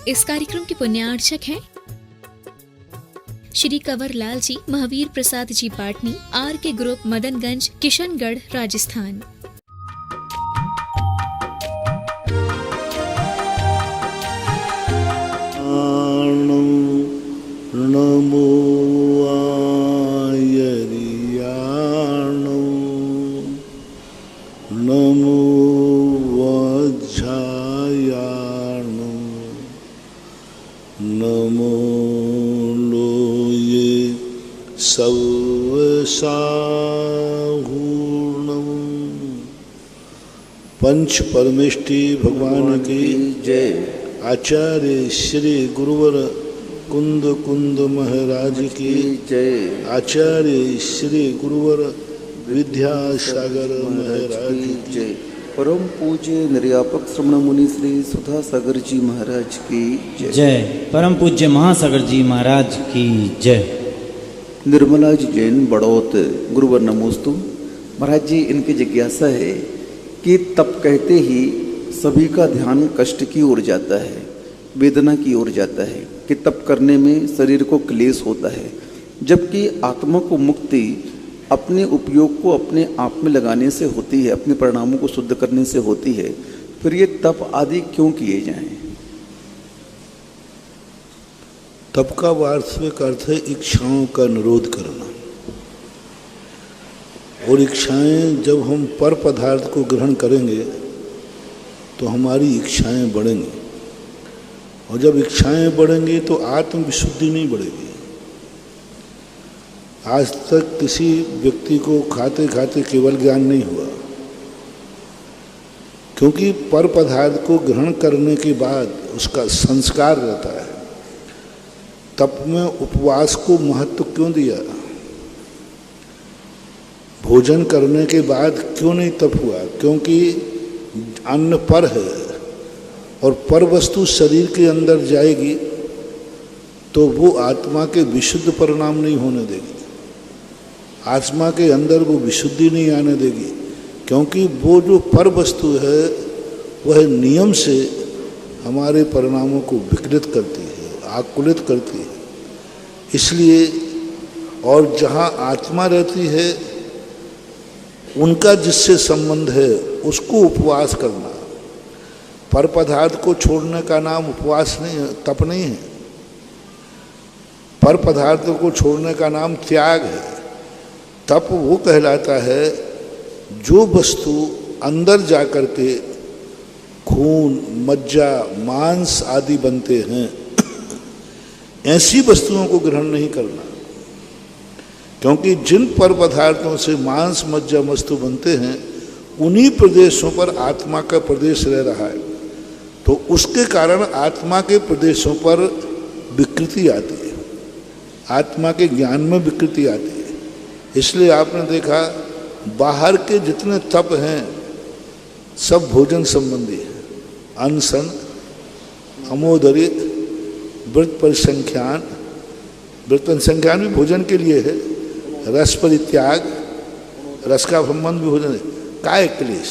इस कार्यक्रम के पुण्यार्चक हैं श्री कंवर लाल जी, महावीर प्रसाद जी पाटनी, आर के ग्रुप, मदनगंज, किशनगढ़, राजस्थान। नमो नमो वज्रायाणो नमो लोये सर्वसाहूर्णम्। पंच परमेष्टि भगवान की जय। आचार्य श्री गुरुवर कुंद कुंद महाराज की जय। आचार्य श्री गुरुवर विद्यासागर महाराज की जय। परम पूज्य निर्यापक श्रमण मुनि श्री सुधा सागर जी महाराज की जय। परम पूज्य महासागर जी महाराज की जय। निर्मला जी जैन बड़ौत, गुरुवर नमोस्तु। महाराज जी, इनकी जिज्ञासा है कि तप कहते ही सभी का ध्यान कष्ट की ओर जाता है, वेदना की ओर जाता है कि तप करने में शरीर को क्लेश होता है, जबकि आत्मा को मुक्ति अपने उपयोग को अपने आप में लगाने से होती है, अपने परिणामों को शुद्ध करने से होती है। फिर ये तप आदि क्यों किए जाएं? तप का वास्तविक अर्थ है इच्छाओं का निरोध करना। और इच्छाएं, जब हम पर पदार्थ को ग्रहण करेंगे तो हमारी इच्छाएं बढ़ेंगी, और जब इच्छाएं बढ़ेंगी तो आत्म विशुद्धि नहीं बढ़ेगी। आज तक किसी व्यक्ति को खाते खाते केवल ज्ञान नहीं हुआ, क्योंकि पर पदार्थ को ग्रहण करने के बाद उसका संस्कार रहता है। तप में उपवास को महत्व क्यों दिया? भोजन करने के बाद क्यों नहीं तप हुआ? क्योंकि अन्न पर है, और पर वस्तु शरीर के अंदर जाएगी तो वो आत्मा के विशुद्ध परिणाम नहीं होने देगी, आत्मा के अंदर वो विशुद्धि नहीं आने देगी, क्योंकि वो जो पर वस्तु है वह नियम से हमारे परिणामों को विकृत करती है, आकुलित करती है। इसलिए, और जहाँ आत्मा रहती है उनका जिससे संबंध है उसको उपवास करना। पर पदार्थ को छोड़ने का नाम उपवास नहीं है, तप नहीं है। पर पदार्थों को छोड़ने का नाम त्याग है। तप वो कहलाता है जो वस्तु अंदर जाकर के खून, मज्जा, मांस आदि बनते हैं, ऐसी वस्तुओं को ग्रहण नहीं करना। क्योंकि जिन पर पदार्थों से मांस, मज्जा, वस्तु बनते हैं उन्हीं प्रदेशों पर आत्मा का प्रदेश रह रहा है, तो उसके कारण आत्मा के प्रदेशों पर विकृति आती है, आत्मा के ज्ञान में विकृति आती है। इसलिए आपने देखा बाहर के जितने तप हैं सब भोजन संबंधी है। अनशन, अमोदरी, व्रत परिसंख्यान, व्रत परिसंख्यान भी भोजन के लिए है। रस परित्याग, रस का संबंध भी भोजन है। काय क्लेश,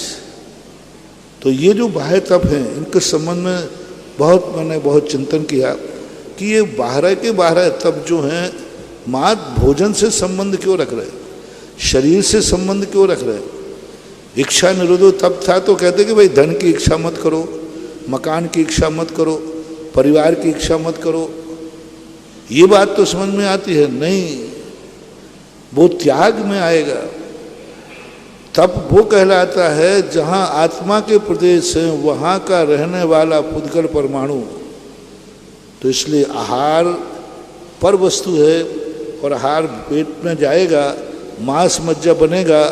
तो ये जो बाह्य तप हैं इनके संबंध में मैंने बहुत चिंतन किया कि ये बाहर के बाहर तप जो हैं मात्र भोजन से संबंध क्यों रख रहे, शरीर से संबंध क्यों रख रहे। इच्छा निरोधो तप था तो कहते कि भाई धन की इच्छा मत करो, मकान की इच्छा मत करो, परिवार की इच्छा मत करो, ये बात तो समझ में आती है। नहीं, वो त्याग में आएगा। तप वो कहलाता है जहाँ आत्मा के प्रदेश है वहाँ का रहने वाला पुद्गल परमाणु। तो इसलिए आहार पर वस्तु है और आहार पेट में जाएगा, मांस मज्जा बनेगा,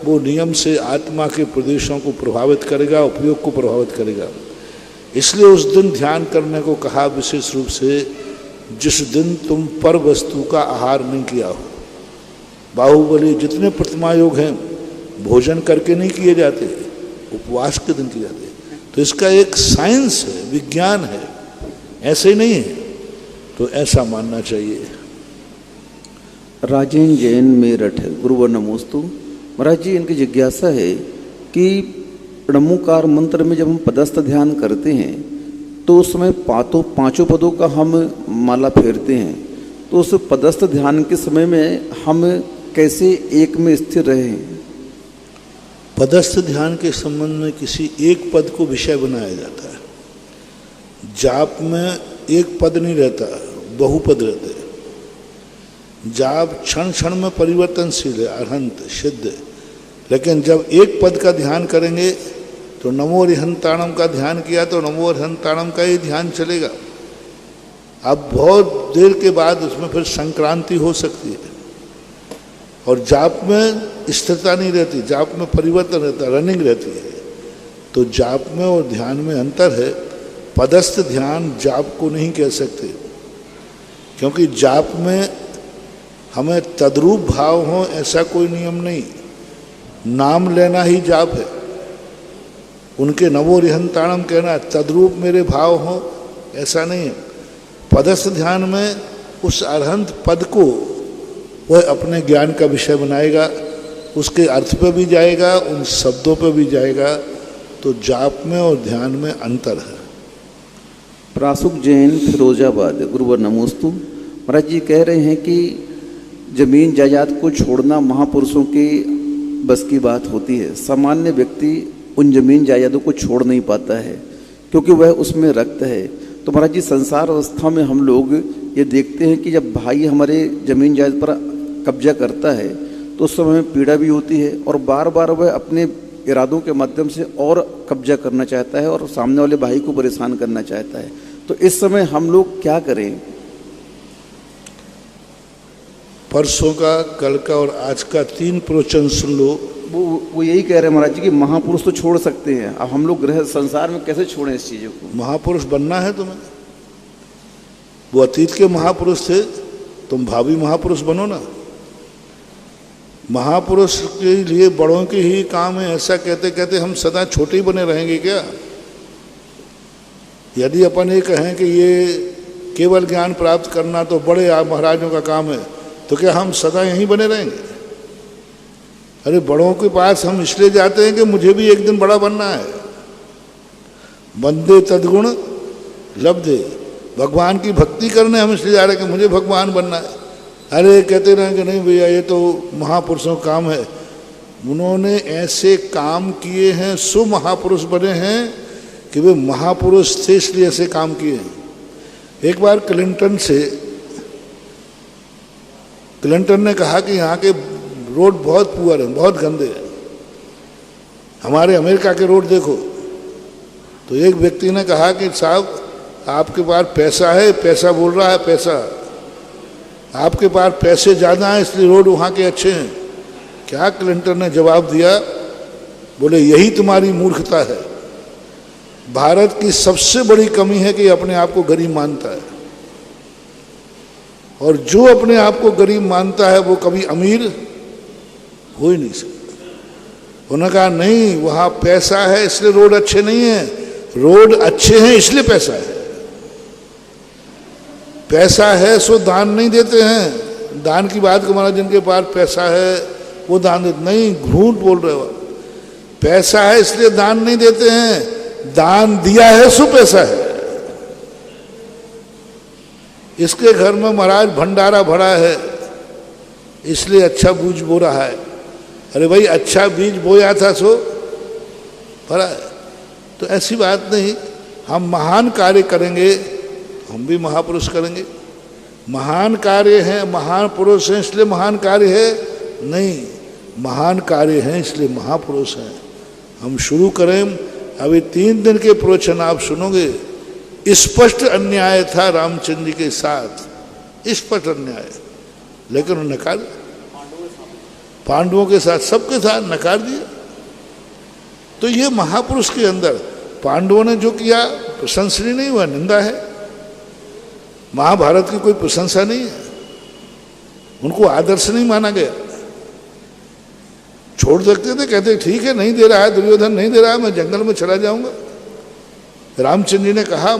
वो नियम से आत्मा के प्रदेशों को प्रभावित करेगा, उपयोग को प्रभावित करेगा। इसलिए उस दिन ध्यान करने को कहा विशेष रूप से जिस दिन तुम पर वस्तु का आहार नहीं किया हो। बाहुबली जितने प्रतिमा योग हैं भोजन करके नहीं किए जाते, उपवास के दिन किए जाते। तो इसका एक साइंस है, विज्ञान है, ऐसे ही नहीं है। तो ऐसा मानना चाहिए। राजेन जैन मेरठ, गुरुवर नमोस्तु। महाराज जी, इनकी जिज्ञासा है कि नमोकार मंत्र में जब हम पदस्थ ध्यान करते हैं तो उस समय पांचों पदों का हम माला फेरते हैं, तो उस पदस्थ ध्यान के समय में हम कैसे एक में स्थिर रहें? पदस्थ ध्यान के संबंध में किसी एक पद को विषय बनाया जाता है। जाप में एक पद नहीं रहता, बहुपद रहते हैं। जाप क्षण क्षण में परिवर्तनशील है, अरहंत सिद्ध। लेकिन जब एक पद का ध्यान करेंगे तो नमो अरिहंताणम का ध्यान किया तो नमो अरिहंताणम का ही ध्यान चलेगा। अब बहुत देर के बाद उसमें फिर संक्रांति हो सकती है। और जाप में स्थिरता नहीं रहती, जाप में परिवर्तन रहता, रनिंग रहती है। तो जाप में और ध्यान में अंतर है। पदस्थ ध्यान जाप को नहीं कह सकते, क्योंकि जाप में हमें तद्रूप भाव हो ऐसा कोई नियम नहीं। नाम लेना ही जाप है। उनके नमो अरिहंताणम कहना तद्रूप मेरे भाव हो ऐसा नहीं है। पदस्थ ध्यान में उस अरहंत पद को वह अपने ज्ञान का विषय बनाएगा, उसके अर्थ पे भी जाएगा, उन शब्दों पे भी जाएगा। तो जाप में और ध्यान में अंतर है। प्रासुक जैन फिरोजाबाद, गुरुवर नमोस्तु। महाराज जी कह रहे हैं कि जमीन जायदाद को छोड़ना महापुरुषों के बस की बात होती है। सामान्य व्यक्ति उन जमीन जायदादों को छोड़ नहीं पाता है, क्योंकि वह उसमें रक्त है। तो महाराज जी संसार अवस्था में हम लोग ये देखते हैं कि जब भाई हमारे जमीन जायदाद पर कब्जा करता है तो उस समय पीड़ा भी होती है, और बार बार वह अपने इरादों के माध्यम से और कब्जा करना चाहता है और सामने वाले भाई को परेशान करना चाहता है। तो इस समय हम लोग क्या करें? परसों का, कल का और आज का 3 प्रवचन सुन लो। वो यही कह रहे हैं महाराज जी कि महापुरुष तो छोड़ सकते हैं, अब हम लोग ग्रह संसार में कैसे छोड़ें इस चीज़ों को? महापुरुष बनना है तुम्हें। वो अतीत के महापुरुष थे, तुम भावी महापुरुष बनो ना। महापुरुष के लिए बड़ों के ही काम है, ऐसा कहते कहते हम सदा छोटे ही बने रहेंगे क्या? यदि अपन ये कहें कि ये केवल ज्ञान प्राप्त करना तो बड़े महाराजों का काम है, तो क्या हम सदा यहीं बने रहेंगे? अरे बड़ों के पास हम इसलिए जाते हैं कि मुझे भी एक दिन बड़ा बनना है। बंदे तद्गुण लब्धे, भगवान की भक्ति करने हम इसलिए जा रहे हैं कि मुझे भगवान बनना है। अरे कहते रहे कि नहीं भैया ये तो महापुरुषों का काम है। उन्होंने ऐसे काम किए हैं, सो महापुरुष बने हैं कि वे महापुरुष थे इसलिए ऐसे काम किए हैं। एक बार क्लिंटन ने कहा कि यहाँ के रोड बहुत पुअर हैं, बहुत गंदे हैं, हमारे अमेरिका के रोड देखो। तो एक व्यक्ति ने कहा कि साहब आपके पास पैसा है, पैसा बोल रहा है, पैसा आपके पास पैसे ज़्यादा हैं इसलिए रोड वहाँ के अच्छे हैं। क्या क्लिंटन ने जवाब दिया? बोले यही तुम्हारी मूर्खता है। भारत की सबसे बड़ी कमी है कि अपने आप को गरीब मानता है, और जो अपने आप को गरीब मानता है वो कभी अमीर हो ही नहीं सकता। उन्होंने कहा नहीं, वहाँ पैसा है इसलिए रोड अच्छे नहीं हैं, रोड अच्छे हैं इसलिए पैसा है। पैसा है सो दान नहीं देते हैं। दान की बात को माना, जिनके पास पैसा है वो दान देते नहीं, झूठ बोल रहे हो। पैसा है इसलिए दान नहीं देते हैं, दान दिया है सो पैसा है। इसके घर में महाराज भंडारा भरा है इसलिए अच्छा बीज बो रहा है। अरे भाई अच्छा बीज बोया था सो भरा है। तो ऐसी बात नहीं, हम महान कार्य करेंगे हम भी महापुरुष करेंगे। महान कार्य है, महान पुरुष हैं इसलिए महान कार्य है नहीं, महान कार्य हैं इसलिए महापुरुष हैं। हम शुरू करें। अभी 3 दिन के प्रवचन आप सुनोगे। स्पष्ट अन्याय था रामचंद्र जी के साथ, स्पष्ट अन्याय, लेकिन उन्होंने नकार दिया। पांडवों के साथ सबके साथ नकार दिया। तो ये महापुरुष के अंदर पांडवों ने जो किया प्रशंसनीय नहीं हुआ, निंदा है। महाभारत की कोई प्रशंसा नहीं है, उनको आदर्श नहीं माना गया। छोड़ सकते थे, कहते ठीक है नहीं दे रहा है, दुर्योधन नहीं दे रहा है, मैं जंगल में चला जाऊंगा। रामचंद्र जी ने कहा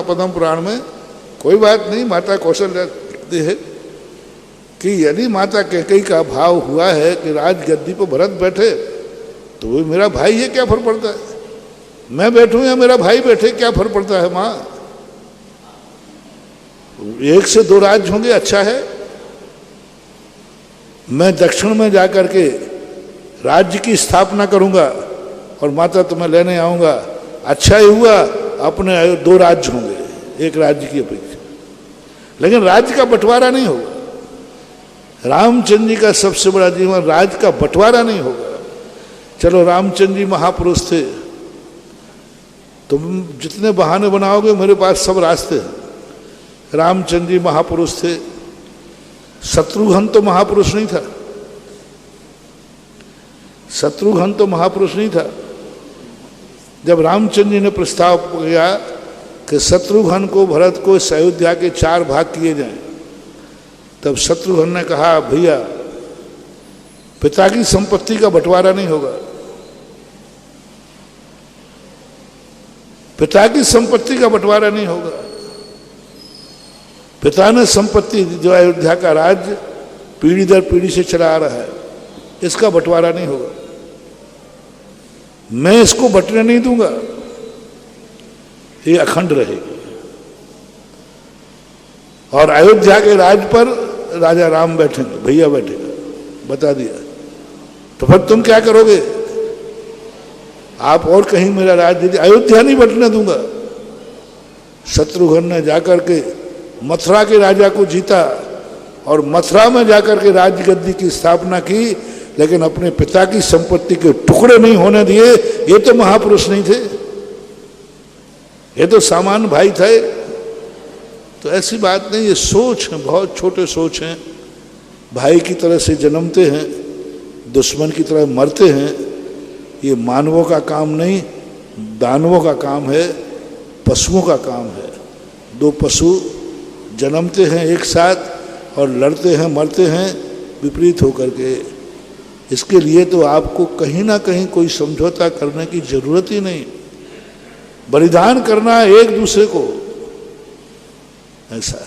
पद्म पुराण में, कोई बात नहीं, माता कौशल्या कहते हैं कि यदि माता कैकेयी का भाव हुआ है कि राजगद्दी पर भरत बैठे तो वो मेरा भाई है, क्या फर्क पड़ता है? मैं बैठूं या मेरा भाई बैठे, क्या फर्क पड़ता है माँ? एक से दो राज्य होंगे, अच्छा है। मैं दक्षिण में जाकर के राज्य की स्थापना करूंगा और माता तुम्हें लेने आऊंगा, अच्छा ही हुआ, अपने दो राज्य होंगे एक राज्य की अपेक्षा। लेकिन राज्य का बंटवारा नहीं होगा। रामचंद्र जी का सबसे बड़ा जीवन, राज्य का बंटवारा नहीं होगा। चलो रामचंद्र जी महापुरुष थे, तुम जितने बहाने बनाओगे मेरे पास सब रास्ते हैं। रामचंद्र जी महापुरुष थे, शत्रुघ्न तो महापुरुष नहीं था। शत्रुघ्न तो महापुरुष नहीं था। जब रामचंद्र जी ने प्रस्ताव किया कि शत्रुघ्न को, भरत को इस अयोध्या के 4 भाग किए जाएं, तब शत्रुघ्न ने कहा भैया पिता की संपत्ति का बंटवारा नहीं होगा। पिता की संपत्ति का बंटवारा नहीं होगा। पिता ने संपत्ति जो अयोध्या का राज्य पीढ़ी दर पीढ़ी से चला आ रहा है, इसका बंटवारा नहीं होगा। मैं इसको बंटने नहीं दूंगा, ये अखंड रहेगी। और अयोध्या के राज पर राजा राम बैठेंगे, भैया बैठेगा, बता दिया। तो फिर तुम क्या करोगे? आप और कहीं मेरा राज्य, अयोध्या नहीं बंटने दूंगा। शत्रुघ्न ने जाकर के मथुरा के राजा को जीता और मथुरा में जाकर के राज्य गद्दी की स्थापना की, लेकिन अपने पिता की संपत्ति के टुकड़े नहीं होने दिए। ये तो महापुरुष नहीं थे, ये तो सामान्य भाई थे। तो ऐसी बात नहीं, ये सोच है, बहुत छोटे सोच हैं। भाई की तरह से जन्मते हैं, दुश्मन की तरह मरते हैं। ये मानवों का काम नहीं, दानवों का काम है, पशुओं का काम है। 2 पशु जन्मते हैं एक साथ और लड़ते हैं, मरते हैं विपरीत होकर के। इसके लिए तो आपको कहीं ना कहीं कोई समझौता करने की जरूरत ही नहीं, बलिदान करना है एक दूसरे को, ऐसा।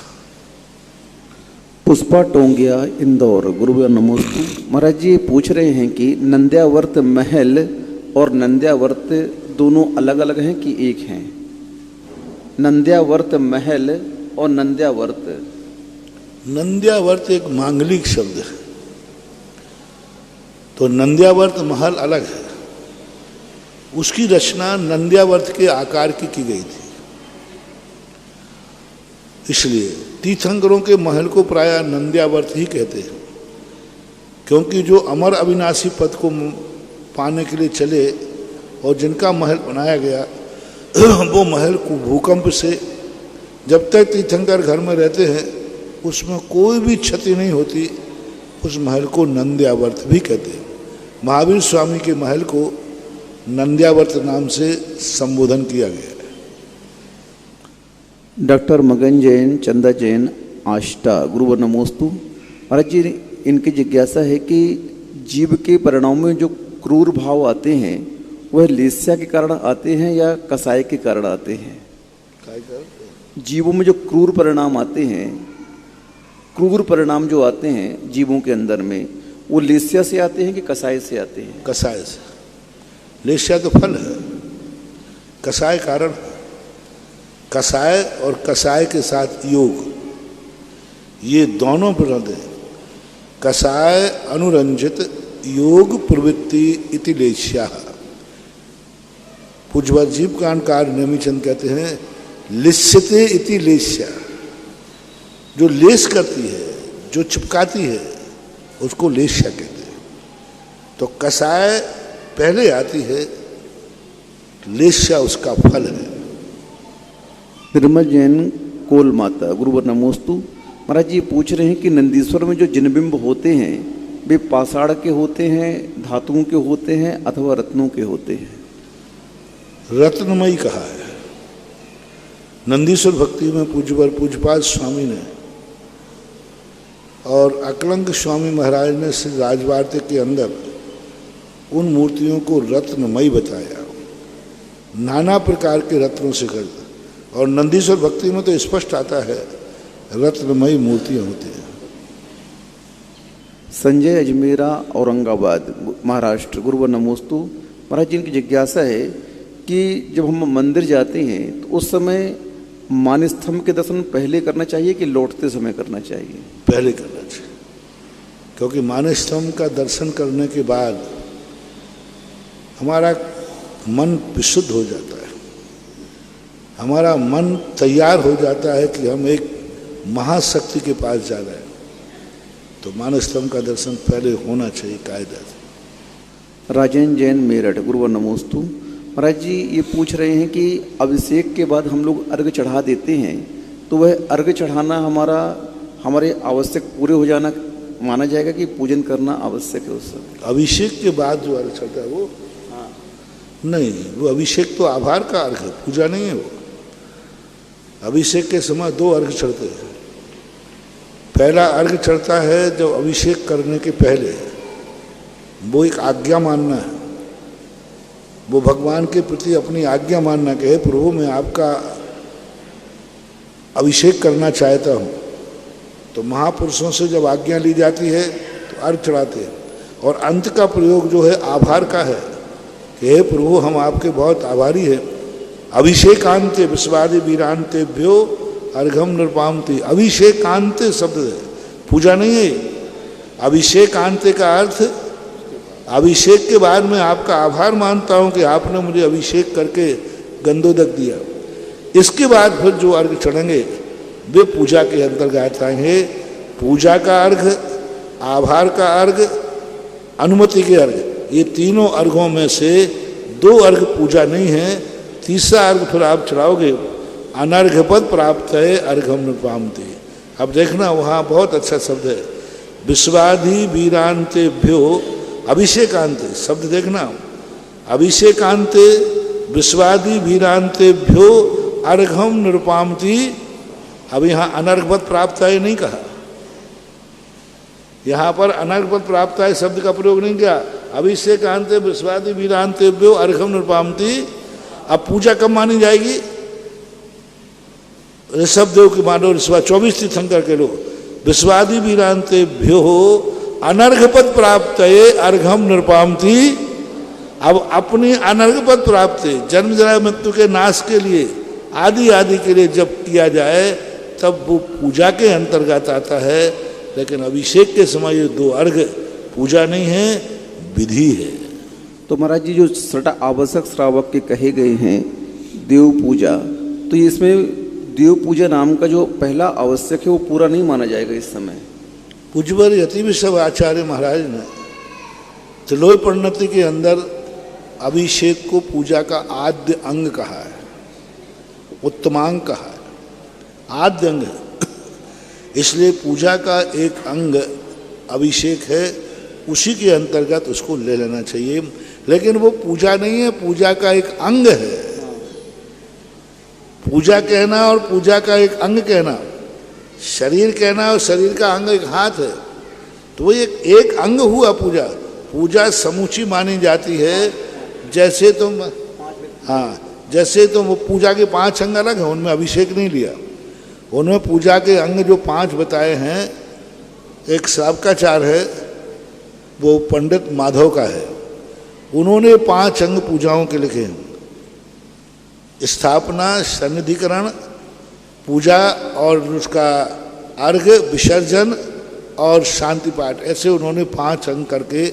पुष्पा टोंगिया, इंदौर। गुरुवर नमोस्तु। महाराज जी पूछ रहे हैं कि नंद्यावर्त महल और नंद्यावर्त दोनों अलग अलग हैं कि एक हैं? नंद्यावर्त महल और नंद्यावर्त। नंद्यावर्त एक मांगलिक शब्द है, तो नंद्यावर्त महल अलग है। उसकी रचना नंद्यावर्त के आकार की गई थी। इसलिए तीर्थंकरों के महल को प्रायः नंद्यावर्त ही कहते हैं, क्योंकि जो अमर अविनाशी पद को पाने के लिए चले और जिनका महल बनाया गया वो महल को भूकंप से, जब तक तीर्थंकर घर में रहते हैं उसमें कोई भी क्षति नहीं होती, उस महल को नंद्यावर्त भी कहते हैं। महावीर स्वामी के महल को नंद्यावर्त नाम से संबोधन किया गया है। डॉक्टर मगन जैन, चंदा जैन, आष्टा। गुरुवर नमोस्तु। महाराज जी इनकी जिज्ञासा है कि जीव के परिणाम में जो क्रूर भाव आते हैं वह लेस्या के कारण आते हैं या कसाय के कारण आते हैं? जीवों में जो क्रूर परिणाम आते हैं, क्रूर परिणाम जो आते हैं जीवों के अंदर में, वो लेस्या से आते हैं कि कसाय से आते हैं? कसाय से। लेस्या तो फल है, कसाय कारण है। कसाय और कसाय के साथ योग, ये दोनों प्रद हैं। कसाय अनुरंजित योग प्रवृत्ति इति लेस्या। पूज्यपाद जीवकांडकार नेमिचंद कहते हैं लिस्यते इति लेस्या। जो लेस करती है, जो चिपकाती है, उसको लेस्या कहते हैं। तो कसाय पहले आती है, लेस्या उसका फल है। निर्मल जैन, कोल माता। गुरुवर नमोस्तु। महाराज जी पूछ रहे हैं कि नंदीश्वर में जो जिनबिंब होते हैं वे पाषाण के होते हैं, धातुओं के होते हैं अथवा रत्नों के होते हैं? रत्नमयी कहा है। नंदीश्वर भक्ति में पूज्यपाद स्वामी ने और अकलंक स्वामी महाराज ने श्री राजवार्ते के अंदर उन मूर्तियों को रत्नमयी बताया, नाना प्रकार के रत्नों से कर। और नंदीश्वर भक्ति में तो स्पष्ट आता है रत्नमयी मूर्तियां होती हैं। संजय, अजमेरा, औरंगाबाद, महाराष्ट्र। गुरुवर नमोस्तु। महाराज जी की जिज्ञासा है कि जब हम मंदिर जाते हैं तो उस समय मानस्तंभ के दर्शन पहले करना चाहिए कि लौटते समय करना चाहिए? पहले करना चाहिए, क्योंकि मानस्तंभ का दर्शन करने के बाद हमारा मन विशुद्ध हो जाता है, हमारा मन तैयार हो जाता है कि हम एक महाशक्ति के पास जा रहे हैं। तो मानस्तंभ का दर्शन पहले होना चाहिए कायदा से। राजेंद्र जैन मेरठ, गुरुवर नमोस्तु। महाराज जी ये पूछ रहे हैं कि अभिषेक के बाद हम लोग अर्घ चढ़ा देते हैं, तो वह अर्घ चढ़ाना हमारे आवश्यक पूरे हो जाना माना जाएगा कि पूजन करना आवश्यक है उस समय? अभिषेक के बाद जो अर्घ चढ़ता है वो नहीं, वो अभिषेक तो आभार का अर्घ है, पूजा नहीं है वो। अभिषेक के समय 2 अर्घ चढ़ते हैं। पहला अर्घ चढ़ता है जब अभिषेक करने के पहले, वो एक आज्ञा मानना है, वो भगवान के प्रति अपनी आज्ञा मानना कि हे प्रभु मैं आपका अभिषेक करना चाहता हूँ। तो महापुरुषों से जब आज्ञा ली जाती है तो अर्घ चढ़ाते हैं। और अंत का प्रयोग जो है आभार का है कि हे प्रभु हम आपके बहुत आभारी हैं। अभिषेकांते विश्वादि वीरांतेभ्यो अर्घम नृपामति। अभिषेकांते शब्द है, पूजा नहीं है। अभिषेकांते का अर्थ अभिषेक के बाद मैं आपका आभार मानता हूं कि आपने मुझे अभिषेक करके गंधोदक दिया। इसके बाद फिर जो अर्घ चढ़ेंगे वे पूजा के अंतर्गत आएंगे। पूजा का अर्घ, आभार का अर्घ, अनुमति के अर्घ, ये तीनों अर्घों में से 2 अर्घ पूजा नहीं है। तीसरा अर्घ फिर आप चढ़ाओगे अनर्घपद प्राप्त है अर्घम नृपामते। अब देखना वहाँ बहुत अच्छा शब्द है, विश्वाधि वीरांतेभ्यो अभिषेकांते। शब्द देखना, अभिषेकांते विश्वादि वीरांतेभ्यो अर्घम नृपामति। अब यहाँ अनर्घपद प्राप्त है नहीं कहा, यहाँ पर अनर्घपद प्राप्त है शब्द का प्रयोग नहीं किया। अभिषेकांते विश्वादि वीरांतेभ्यो अर्घम नृपामति। अब पूजा कब मानी जाएगी? ऋषभदेव की मानो ऋषभा 24 तीर्थंकर के लोग विश्वादि वीरांतेभ्यो अनर्घपद प्राप्त अर्घम नृपामति। अब अपनी अनर्घपद प्राप्त जन्म जरा मृत्यु के नाश के लिए आदि के लिए जब किया जाए तब वो पूजा के अंतर्गत आता है। लेकिन अभिषेक के समय ये 2 अर्घ पूजा नहीं है, विधि है। तो महाराज जी जो 6 आवश्यक श्रावक के कहे गए हैं देव पूजा, तो इसमें देव पूजा नाम का जो पहला आवश्यक है वो पूरा नहीं माना जाएगा इस समय? पूज्यवर यति विश्व आचार्य महाराज ने त्रिलोय परिणति के अंदर अभिषेक को पूजा का आद्य अंग कहा है, उत्तमांग कहा है, आद्य अंग है। इसलिए पूजा का एक अंग अभिषेक है, उसी के अंतर्गत उसको ले लेना चाहिए। लेकिन वो पूजा नहीं है, पूजा का एक अंग है। पूजा कहना और पूजा का एक अंग कहना, शरीर कहना और शरीर का अंग एक हाथ है, तो वो एक अंग हुआ पूजा। पूजा समूची मानी जाती है। जैसे तुम जैसे तुम वो पूजा के 5 अंग अलग हैं, उनमें अभिषेक नहीं लिया। उनमें पूजा के अंग जो 5 बताए हैं, एक श्रावकाचार्य है वो पंडित माधव का है, उन्होंने 5 अंग पूजाओं के लिखे हैं। स्थापना, सन्निधिकरण, पूजा और उसका अर्घ, विसर्जन और शांति पाठ, ऐसे उन्होंने 5 अंग करके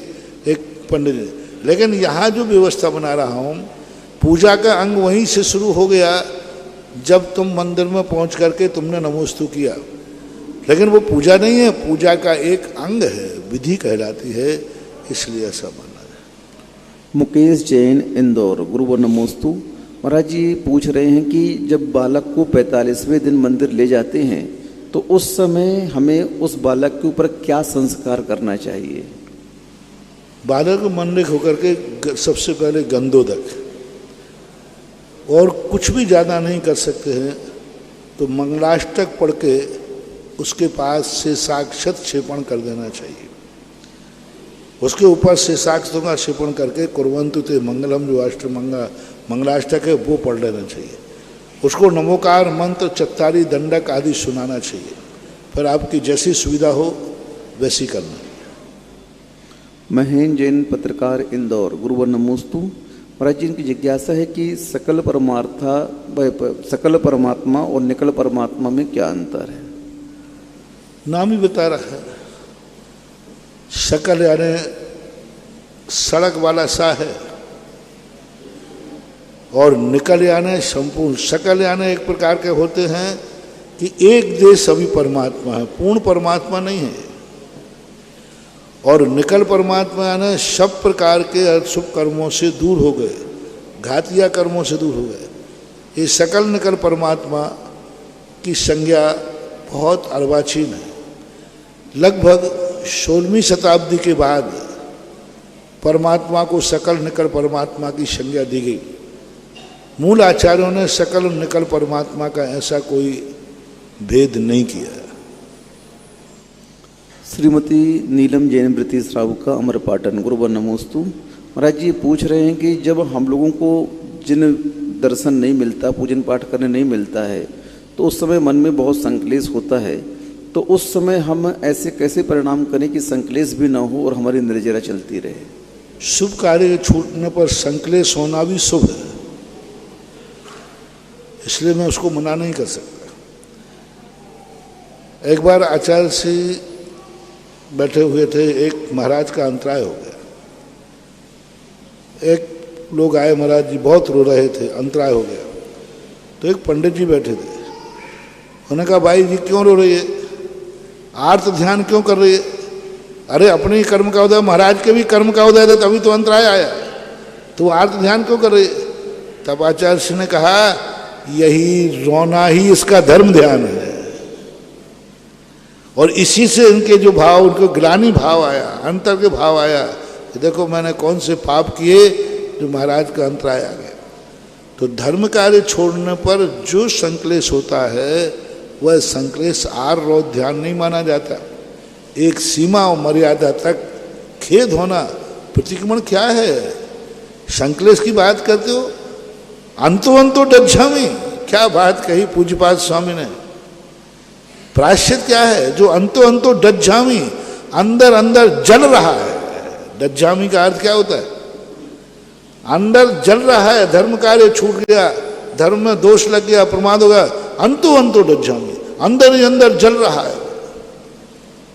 एक पंडित ने। लेकिन यहाँ जो व्यवस्था बना रहा हूँ, पूजा का अंग वहीं से शुरू हो गया जब तुम मंदिर में पहुँच करके तुमने नमोस्तु किया। लेकिन वो पूजा नहीं है, पूजा का एक अंग है, विधि कहलाती है, इसलिए ऐसा माना है। मुकेश जैन, इंदौर, गुरुवर नमोस्तु। महाराज जी पूछ रहे हैं कि जब बालक को 45वें दिन मंदिर ले जाते हैं तो उस समय हमें उस बालक के ऊपर क्या संस्कार करना चाहिए? बालक को मंदिर होकर के सबसे पहले गंधोदक, और कुछ भी ज़्यादा नहीं कर सकते हैं तो मंगलाष्टक पढ़ के उसके पास से साक्षात क्षेपण कर देना चाहिए। उसके ऊपर से साक्षात का क्षेपण करके कुर्वन्तु ते मंगलम, जो मंगलाष्टक है वो पढ़ लेना चाहिए। उसको नमोकार मंत्र, चत्तारी, दंडक आदि सुनाना चाहिए। फिर आपकी जैसी सुविधा हो वैसी करना। महेंद्र जैन, पत्रकार, इंदौर, गुरुवर नमोस्तु। महाराज जी इनकी जिज्ञासा है कि सकल परमात्मा और निकल परमात्मा में क्या अंतर है? नाम ही बता रहा है। सकल यानी सड़क वाला सा है, और निकल यानी संपूर्ण। सकल यानी एक प्रकार के होते हैं कि एक देश सभी परमात्मा है, पूर्ण परमात्मा नहीं है। और निकल परमात्मा यानी सब प्रकार के अशुभ कर्मों से दूर हो गए, घातिया कर्मों से दूर हो गए। ये सकल निकल परमात्मा की संज्ञा बहुत अर्वाचीन है। लगभग 16वीं शताब्दी के बाद परमात्मा को सकल निकल परमात्मा की संज्ञा दी गई। मूल आचार्यों ने सकल निकल परमात्मा का ऐसा कोई भेद नहीं किया। श्रीमती नीलम जैन वृत्ति श्रावका अमर पाटन गुरुवर नमोस्तु। महाराज जी पूछ रहे हैं कि जब हम लोगों को जिन दर्शन नहीं मिलता, पूजन पाठ करने नहीं मिलता है, तो उस समय मन में बहुत संक्लेश होता है, तो उस समय हम ऐसे कैसे परिणाम करें कि संक्लेश भी ना हो और हमारी निर्जरा चलती रहे? शुभ कार्य छूटने पर संक्लेश होना भी शुभ है, इसलिए मैं उसको मना नहीं कर सकता। एक बार आचार्य से बैठे हुए थे, एक महाराज का अंतराय हो गया। एक लोग आए, महाराज जी बहुत रो रहे थे, अंतराय हो गया। तो एक पंडित जी बैठे थे, उन्होंने कहा भाई जी क्यों रो रही है, आर्त ध्यान क्यों कर रही है? अरे अपने ही कर्म का उदय, महाराज के भी कर्म का उदय था तभी तो अंतराय आया, तो आर्त ध्यान क्यों कर रही है? तब आचार्य जी ने कहा यही रोना ही इसका धर्म ध्यान है। और इसी से इनके जो भाव, उनको ग्लानि भाव आया, अंतर के भाव आया कि देखो मैंने कौन से पाप किए जो महाराज का अंतराय आ गया। तो धर्म कार्य छोड़ने पर जो संक्लेश होता है वह संक्लेश आर रोध ध्यान नहीं माना जाता। एक सीमा और मर्यादा तक खेद होना प्रतिक्रमण क्या है? संक्लेश की बात करते हो, अंतो डज्झामी, क्या बात कही पूज्यपाद स्वामी ने। प्रायश्चित क्या है? जो अंतो डज्झामी, अंदर अंदर जल रहा है। डज्झामी का अर्थ क्या होता है? अंदर जल रहा है, धर्म कार्य छूट गया, धर्म में दोष लग गया, प्रमाद हो गया, अंतो डज्झामी, अंदर ही अंदर जल रहा है।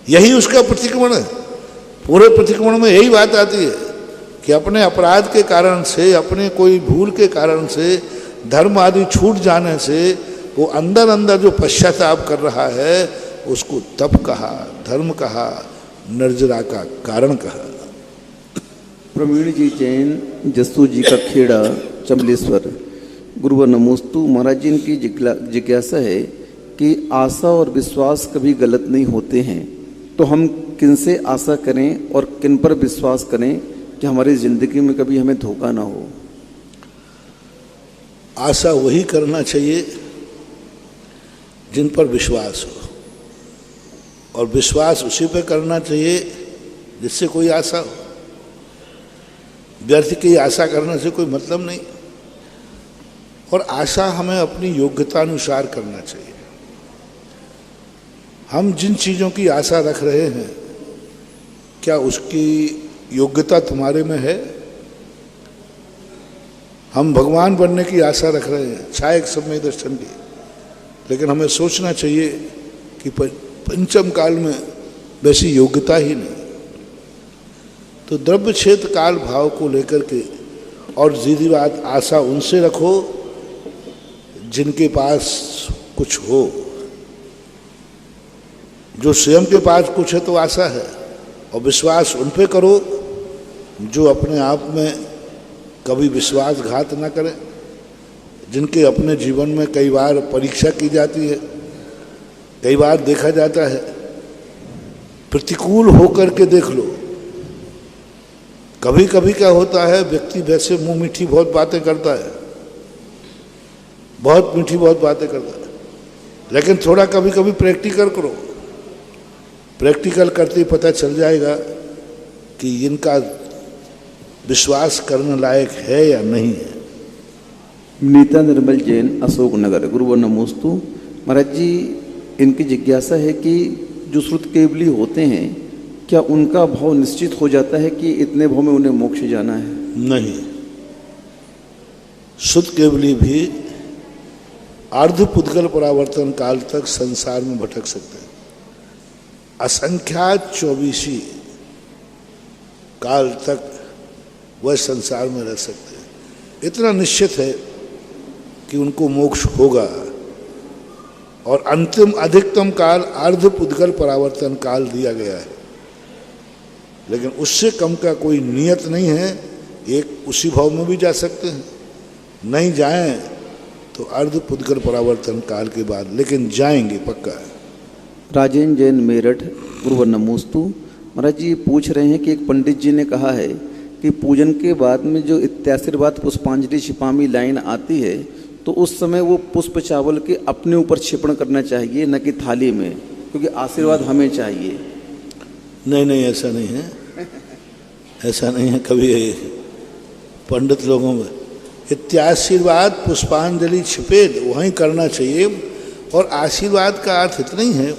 यही उसका प्रतिक्रमण है। पूरे प्रतिक्रमण में यही बात आती है कि अपने अपराध के कारण से, अपने कोई भूल के कारण से, धर्म आदि छूट जाने से वो अंदर अंदर जो पश्चाताप कर रहा है उसको तप कहा, धर्म कहा, निर्जरा का कारण कहा। प्रवीण जी जैन जस्सू जी का खेड़ा चमलेश्वर गुरुवर नमोस्तु। महाराज जी इनकी जिज्ञासा है कि आशा और विश्वास कभी गलत नहीं होते हैं, तो हम किन से आशा करें और किन पर विश्वास करें कि हमारी जिंदगी में कभी हमें धोखा ना हो? आशा वही करना चाहिए जिन पर विश्वास हो, और विश्वास उसी पे करना चाहिए जिससे कोई आशा हो। व्यर्थ की आशा करने से कोई मतलब नहीं। और आशा हमें अपनी योग्यता अनुसार करना चाहिए। हम जिन चीज़ों की आशा रख रहे हैं, क्या उसकी योग्यता तुम्हारे में है? हम भगवान बनने की आशा रख रहे हैं, छायक समय दर्शन की, लेकिन हमें सोचना चाहिए कि पंचम काल में वैसी योग्यता ही नहीं। तो द्रव्य क्षेत्र काल भाव को लेकर के, और सीधी बात, आशा उनसे रखो जिनके पास कुछ हो। जो स्वयं के पास कुछ है तो आशा है, और विश्वास उन पे करो जो अपने आप में कभी विश्वासघात न करें, जिनके अपने जीवन में कई बार परीक्षा की जाती है, कई बार देखा जाता है। प्रतिकूल होकर के देख लो। कभी कभी क्या होता है, व्यक्ति वैसे मुंह मीठी बहुत बातें करता है, बहुत मीठी बहुत बातें करता है, लेकिन थोड़ा कभी कभी प्रैक्टिकल करो। प्रैक्टिकल करते ही पता चल जाएगा कि इनका विश्वास करने लायक है या नहीं है। नीता निर्मल जैन अशोक नगर गुरुवर नमोस्तु। महाराज जी इनकी जिज्ञासा है कि जो श्रुत केवली होते हैं, क्या उनका भाव निश्चित हो जाता है कि इतने भाव में उन्हें मोक्ष जाना है? नहीं, शुद्ध केवली भी अर्धपुद्गल परावर्तन काल तक संसार में भटक सकते हैं। असंख्यात 24 काल तक वह संसार में रह सकते हैं। इतना निश्चित है कि उनको मोक्ष होगा। और अंतिम अधिकतम काल अर्धपुद्गल परावर्तन काल दिया गया है, लेकिन उससे कम का कोई नियत नहीं है। एक उसी भाव में भी जा सकते हैं, नहीं जाएं तो अर्धपुद्गल परावर्तन काल के बाद, लेकिन जाएंगे पक्का है। राजेंद्र जैन मेरठ, गुरुवर नमोस्तु। महाराज जी पूछ रहे हैं कि एक पंडित जी ने कहा है कि पूजन के बाद में जो इत्याशीर्वाद पुष्पांजलि छिपामी लाइन आती है तो उस समय वो पुष्प चावल के अपने ऊपर छिपण करना चाहिए, न कि थाली में, क्योंकि आशीर्वाद हमें चाहिए। नहीं, ऐसा नहीं है, ऐसा नहीं है कभी। पंडित लोगों में इत्याशीर्वाद पुष्पांजलि छिपे वहीं करना चाहिए। और आशीर्वाद का अर्थ इतना ही है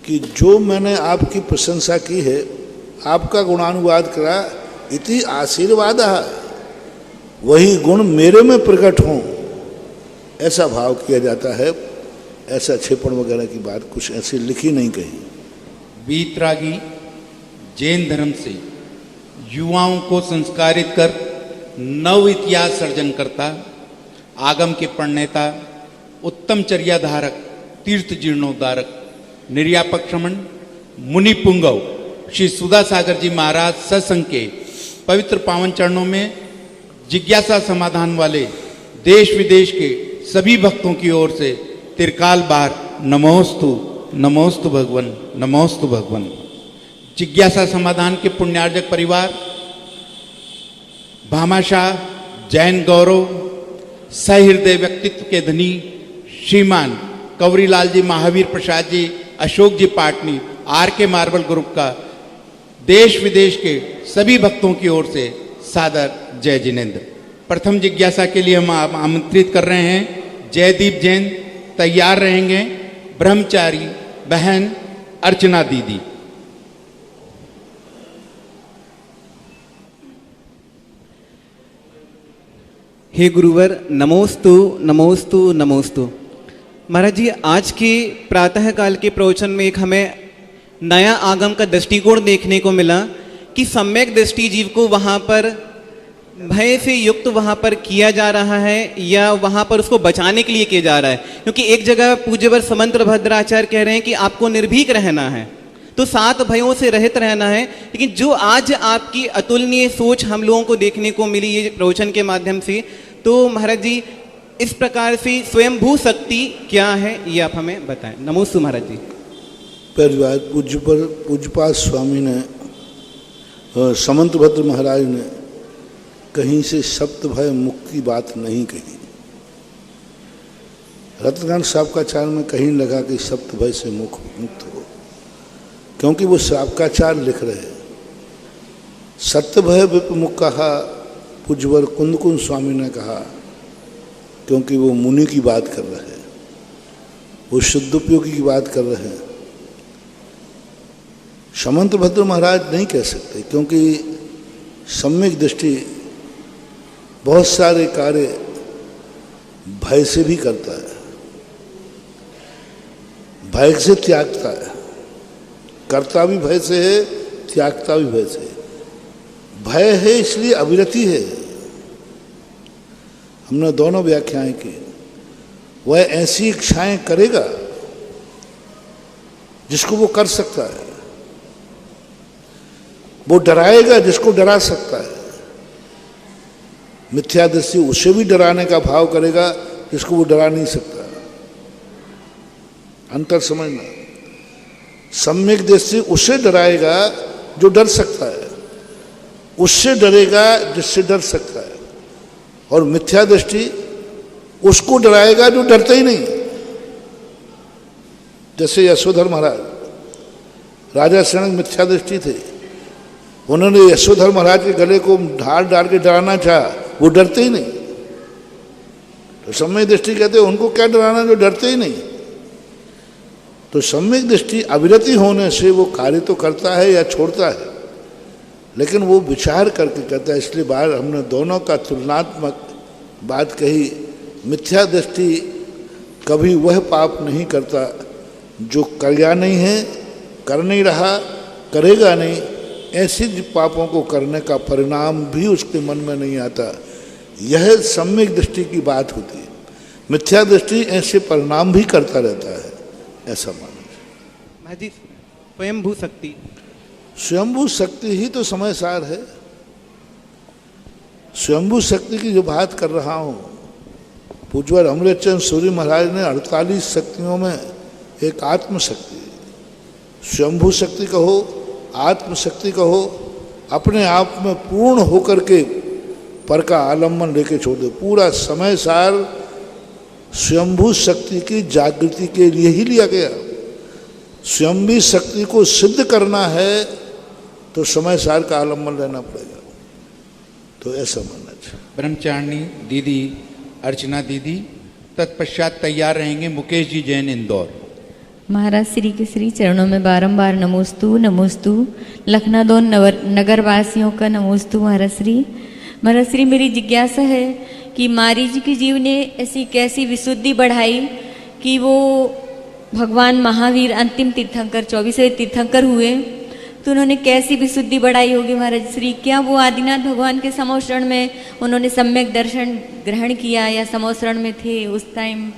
कि जो मैंने आपकी प्रशंसा की है, आपका गुणानुवाद करा, इति आशीर्वाद, वही गुण मेरे में प्रकट हों, ऐसा भाव किया जाता है। ऐसा छिपण वगैरह की बात कुछ ऐसी लिखी नहीं कहीं। वीतरागी जैन धर्म से युवाओं को संस्कारित कर नव इतिहास सर्जन करता, आगम के प्रणेता, उत्तम चर्या धारक, तीर्थ जीर्णोद्धारक, निर्यापक श्रमण, मुनि पुंगव श्री सुधा सागर जी महाराज सत्संग के पवित्र पावन चरणों में जिज्ञासा समाधान वाले देश विदेश के सभी भक्तों की ओर से तिरकाल बार नमोस्तु, नमोस्तु भगवन, नमोस्तु भगवन। जिज्ञासा समाधान के पुण्यार्जक परिवार भामाशाह जैन गौरव, सहृदय व्यक्तित्व के धनी श्रीमान कंवरीलाल जी, महावीर प्रसाद जी, अशोक जी पाटनी, RK मार्बल ग्रुप का देश विदेश के सभी भक्तों की ओर से सादर जय जिनेन्द्र। प्रथम जिज्ञासा के लिए हम आमंत्रित कर रहे हैं जयदीप जैन, तैयार रहेंगे। ब्रह्मचारी बहन अर्चना दीदी। हे गुरुवर नमोस्तु, नमोस्तु, नमोस्तु। महाराज जी, आज के प्रातः काल के प्रवचन में एक हमें नया आगम का दृष्टिकोण देखने को मिला कि सम्यक दृष्टि जीव को वहाँ पर भय से युक्त वहाँ पर किया जा रहा है या वहाँ पर उसको बचाने के लिए किया जा रहा है। क्योंकि एक जगह पूज्यवर समंत भद्राचार्य कह रहे हैं कि आपको निर्भीक रहना है, तो 7 भयों से रहित रहना है। लेकिन जो आज आपकी अतुलनीय सोच हम लोगों को देखने को मिली ये प्रवचन के माध्यम से, तो महाराज जी इस प्रकार से स्वयंभू शक्ति क्या है ये आप हमें बताएं। नमोस्तु महाराज जी। पहली बात, पूज्यपाद स्वामी ने, समंत भद्र महाराज ने कहीं से सप्त भय मुक्त की बात नहीं कही। रत्नकांत शाब्काचार्य में कहीं लगा कि सप्त भय से मुक्त हो, क्योंकि वो शाब्काचार्य लिख रहे हैं। सत्य भय विपमुख कहा पूज्यवर कुंदकुंद स्वामी ने कहा, क्योंकि वो मुनि की बात कर रहे हैं, वो शुद्धोपयोगी की बात कर रहे हैं। समंत भद्र महाराज नहीं कह सकते, क्योंकि सम्यक दृष्टि बहुत सारे कार्य भय से भी करता है, भय से त्यागता है। करता भी भय से है, त्यागता भी भय से है। भय है इसलिए अविरति है। हमने दोनों व्याख्याएं की। वह ऐसी इच्छाएं करेगा जिसको वो कर सकता है, वो डराएगा जिसको डरा सकता है। मिथ्या दृष्टि उसे भी डराने का भाव करेगा जिसको वो डरा नहीं सकता। अंतर समझना। सम्यक दृष्टि उसे डराएगा जो डर सकता है, उससे डरेगा जिससे डर सकता है। और मिथ्या दृष्टि उसको डराएगा जो डरता ही नहीं। जैसे यशोधर महाराज, राजा शनक मिथ्या दृष्टि थे, उन्होंने यशोधर महाराज के गले को ढाल डाल के डराना चाहा, वो डरते ही नहीं। तो सम्यक दृष्टि कहते हैं उनको क्या डराना जो डरते ही नहीं। तो सम्यक दृष्टि अविरति होने से वो कार्य तो करता है या छोड़ता है, लेकिन वो विचार करके करता है। इसलिए बाहर हमने दोनों का तुलनात्मक बात कही, मिथ्या दृष्टि कभी वह पाप नहीं करता जो कल्या नहीं है, कर नहीं रहा, करेगा नहीं। ऐसे पापों को करने का परिणाम भी उसके मन में नहीं आता। यह सम्यक दृष्टि की बात होती है। मिथ्या दृष्टि ऐसे परिणाम भी करता रहता है, ऐसा मानो। महाराज जी, स्वयंभू शक्ति, स्वयंभू शक्ति ही तो समय सार है। स्वयंभू शक्ति की जो बात कर रहा हूँ, पूज्यवर अमृतचंद सूरी महाराज ने 48 शक्तियों में एक आत्मशक्ति, स्वयंभू शक्ति कहो, आत्मशक्ति कहो, अपने आप में पूर्ण होकर के पर का आलम्बन लेके छोड़ दो। पूरा समय सार स्वयंभू शक्ति की जागृति के लिए ही लिया गया। स्वयंभू शक्ति को सिद्ध करना है तो समय सार का आलम्बन लेना पड़ेगा। तो ऐसा मानना चाहिए। ब्रह्मचारिणी दीदी अर्चना दीदी, तत्पश्चात तैयार रहेंगे मुकेश जी जैन इंदौर। महाराज श्री के श्री चरणों में बारंबार नमोस्तु नमोस्तु। लखनऊ नगरवासियों का नमोस्तु महाराज श्री। महाराज श्री, मेरी जिज्ञासा है कि मारीच की जीव ने ऐसी कैसी विशुद्धि बढ़ाई कि वो भगवान महावीर अंतिम तीर्थंकर 24वें तीर्थंकर हुए, तो उन्होंने कैसी विशुद्धि बढ़ाई होगी महाराज श्री? क्या वो आदिनाथ भगवान के समोषण में उन्होंने सम्यक दर्शन ग्रहण किया या समोषण में थे उस टाइम?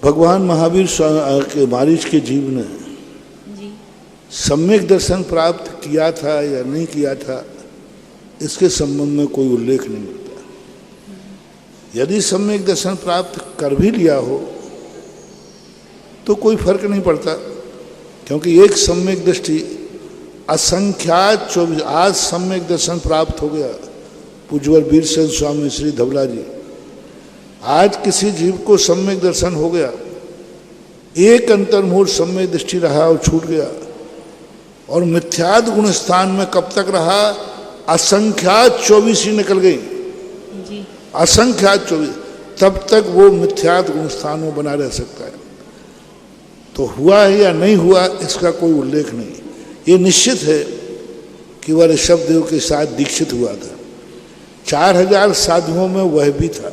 भगवान महावीर के मारीच के जीव ने जी सम्यक दर्शन प्राप्त किया था या नहीं किया था, इसके संबंध में कोई उल्लेख नहीं मिलता। यदि सम्यक दर्शन प्राप्त कर भी लिया हो तो कोई फर्क नहीं पड़ता, क्योंकि एक सम्यक दृष्टि असंख्यात 24। आज सम्यक दर्शन प्राप्त हो गया पूज्यवर वीरचंद स्वामी श्री धवला जी। आज किसी जीव को सम्यक दर्शन हो गया, एक अंतर्मुहूर्त सम्यक दृष्टि रहा और छूट गया, और मिथ्याद गुण स्थान में कब तक रहा? असंख्यात 24 ही निकल गई जी, असंख्यात 24, तब तक वो मिथ्याद गुण स्थान में बना रह सकता है। तो हुआ है या नहीं हुआ, इसका कोई उल्लेख नहीं। ये निश्चित है कि वह ऋषभदेव के साथ दीक्षित हुआ था। 4000 साधुओं में वह भी था,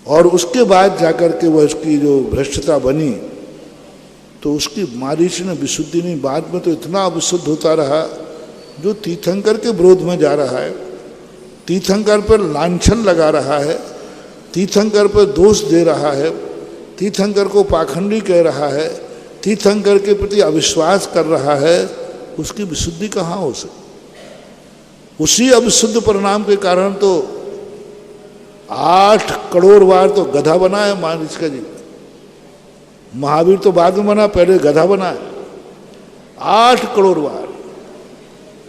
और उसके बाद जाकर के वह उसकी जो भ्रष्टता बनी तो उसकी मारीच ने विशुद्धि नहीं, बाद में तो इतना अविशुद्ध होता रहा जो तीर्थंकर के विरोध में जा रहा है, तीर्थंकर पर लांछन लगा रहा है, तीर्थंकर पर दोष दे रहा है, तीर्थंकर को पाखंडी कह रहा है, तीर्थंकर के प्रति अविश्वास कर रहा है। उसकी विशुद्धि कहाँ हो सकती? उसी अविशुद्ध परिणाम के कारण तो 8 करोड़ बार तो गधा बना है मारीच का जी। महावीर तो बाद में बना, पहले गधा बना है। 8 करोड़ बार,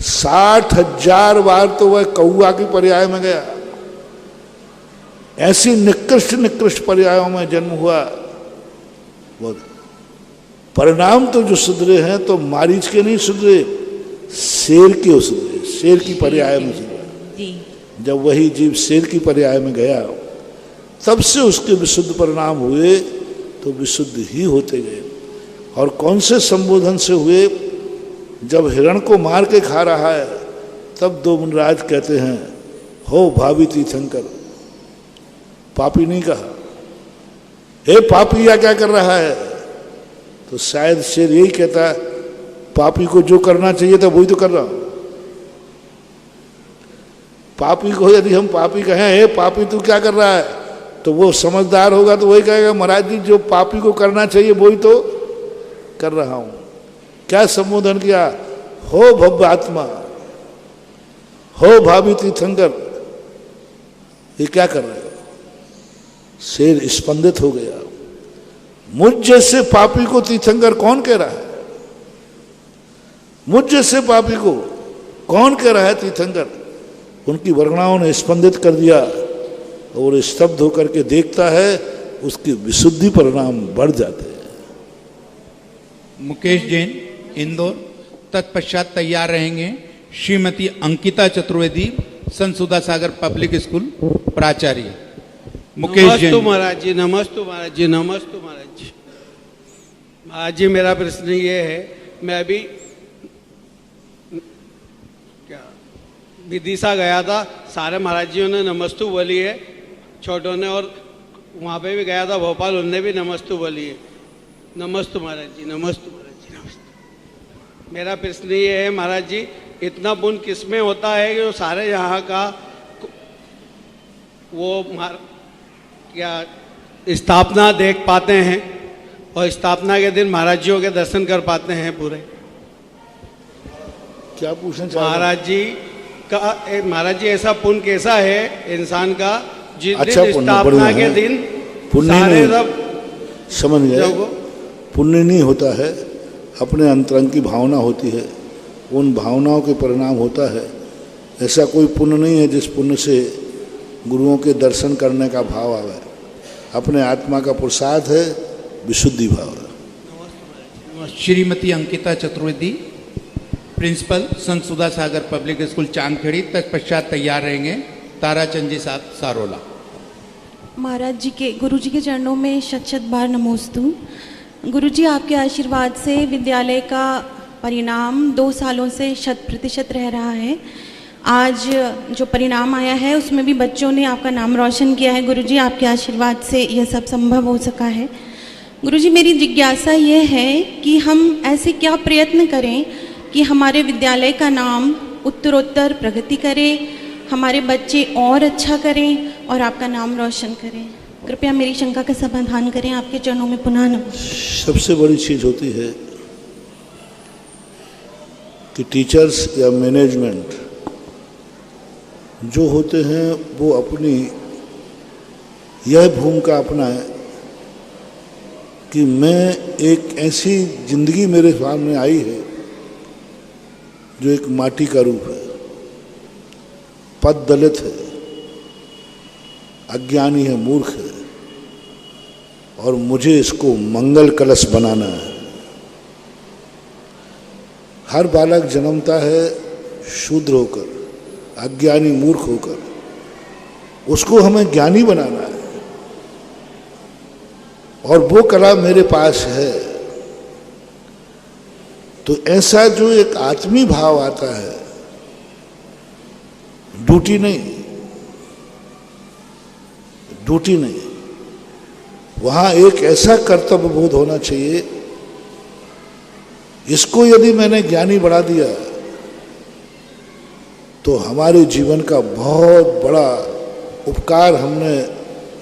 60,000 बार तो वह कौआ की पर्याय में गया। ऐसी निकृष्ट पर्यायों में जन्म हुआ। वो परिणाम तो जो सुधरे हैं तो मारीच के नहीं सुधरे, शेर के सुधरे, शेर की पर्याय में सुधरे। जब वही जीव शेर की पर्याय में गया, तब से उसके विशुद्ध परिणाम हुए, तो विशुद्ध ही होते गए। और कौन से संबोधन से हुए? जब हिरण को मार के खा रहा है, तब दो मुनिराज कहते हैं, हो भावी तीर्थंकर। पापी नहीं कहा, हे पापी या क्या कर रहा है? तो शायद शेर यही कहता, पापी को जो करना चाहिए था वही तो कर रहा हूं। पापी को यदि हम पापी कहें, हे पापी तू क्या कर रहा है, तो वो समझदार होगा तो वही कहेगा, महाराज जी जो पापी को करना चाहिए वही तो कर रहा हूं। क्या संबोधन किया? हो भव्य आत्मा, हो भावी तीर्थंकर, ये क्या कर रहे हो? शेर स्पंदित हो गया। मुझ जैसे पापी को तीर्थंकर कौन कह रहा है? मुझ जैसे पापी को कौन कह रहा है तीर्थंकर? उनकी वर्णनाओं ने स्पंदित कर दिया, और स्तब्ध होकर के देखता है, उसकी विशुद्धि परिणाम बढ़ जाते हैं। मुकेश जैन इंदौर, तत्पश्चात तैयार रहेंगे श्रीमती अंकिता चतुर्वेदी, संत सुधा सागर पब्लिक स्कूल प्राचार्य। मुकेश जैन। नमस्तु महाराज जी, नमस्तु महाराज जी, नमस्तु महाराज जी। महाराज जी मेरा प्रश्न ये है, मैं अभी क्या विदिशा गया था, सारे महाराज जियों ने नमस्तु बोली है, छोटों ने, और वहाँ पे भी गया था भोपाल, उनने भी नमस्तु बोली है। नमस्तु महाराज जी, नमस्तु महाराज जी, नमस्तु। मेरा प्रश्न ये है महाराज जी, इतना पुण्य किसमें होता है कि जो सारे यहाँ का वो क्या स्थापना देख पाते हैं और स्थापना के दिन महाराज जियों के दर्शन कर पाते हैं पूरे? क्या पूछना चाह रहे हैं? महाराज जी ऐसा पुण्य कैसा है इंसान का जिस अच्छा दिन पुण्य, स्थापना बढ़िया के है। दिन पुण्य सारे नहीं, सब समझ गए, लोगों पुण्य नहीं होता है, अपने अंतरंग की भावना होती है, उन भावनाओं के परिणाम होता है। ऐसा कोई पुण्य नहीं है जिस पुण्य से गुरुओं के दर्शन करने का भाव आवे। अपने आत्मा का प्रसाद है, विशुद्धि भाव है। श्रीमती अंकिता चतुर्वेदी, प्रिंसिपल संत सुधा सागर पब्लिक स्कूल चांदखेड़ी। तत्पश्चात तैयार रहेंगे ताराचंद जी साथ सारोला। महाराज जी के, गुरु जी के चरणों में शत शत बार नमोस्तु। गुरु जी, आपके आशीर्वाद से विद्यालय का परिणाम 2 सालों से 100% रह रहा है। आज जो परिणाम आया है उसमें भी बच्चों ने आपका नाम रोशन किया है। गुरु जी, आपके आशीर्वाद से यह सब संभव हो सका है। गुरु जी, मेरी जिज्ञासा ये है कि हम ऐसे क्या प्रयत्न करें कि हमारे विद्यालय का नाम उत्तरोत्तर प्रगति करे, हमारे बच्चे और अच्छा करें और आपका नाम रोशन करें। कृपया मेरी शंका का समाधान करें। आपके चरणों में पुनः नमस्कार। सबसे बड़ी चीज़ होती है कि टीचर्स या मैनेजमेंट जो होते हैं वो अपनी यह भूमिका अपनाएं कि मैं एक ऐसी जिंदगी मेरे सामने आई है जो एक माटी का रूप है, पद दलित है, अज्ञानी है, मूर्ख है, और मुझे इसको मंगल कलश बनाना है। हर बालक जन्मता है शूद्र होकर, अज्ञानी मूर्ख होकर, उसको हमें ज्ञानी बनाना है, और वो कला मेरे पास है। तो ऐसा जो एक आत्मी भाव आता है, ड्यूटी नहीं, वहां एक ऐसा कर्तव्य बोध होना चाहिए, इसको यदि मैंने ज्ञानी बढ़ा दिया तो हमारे जीवन का बहुत बड़ा उपकार हमने,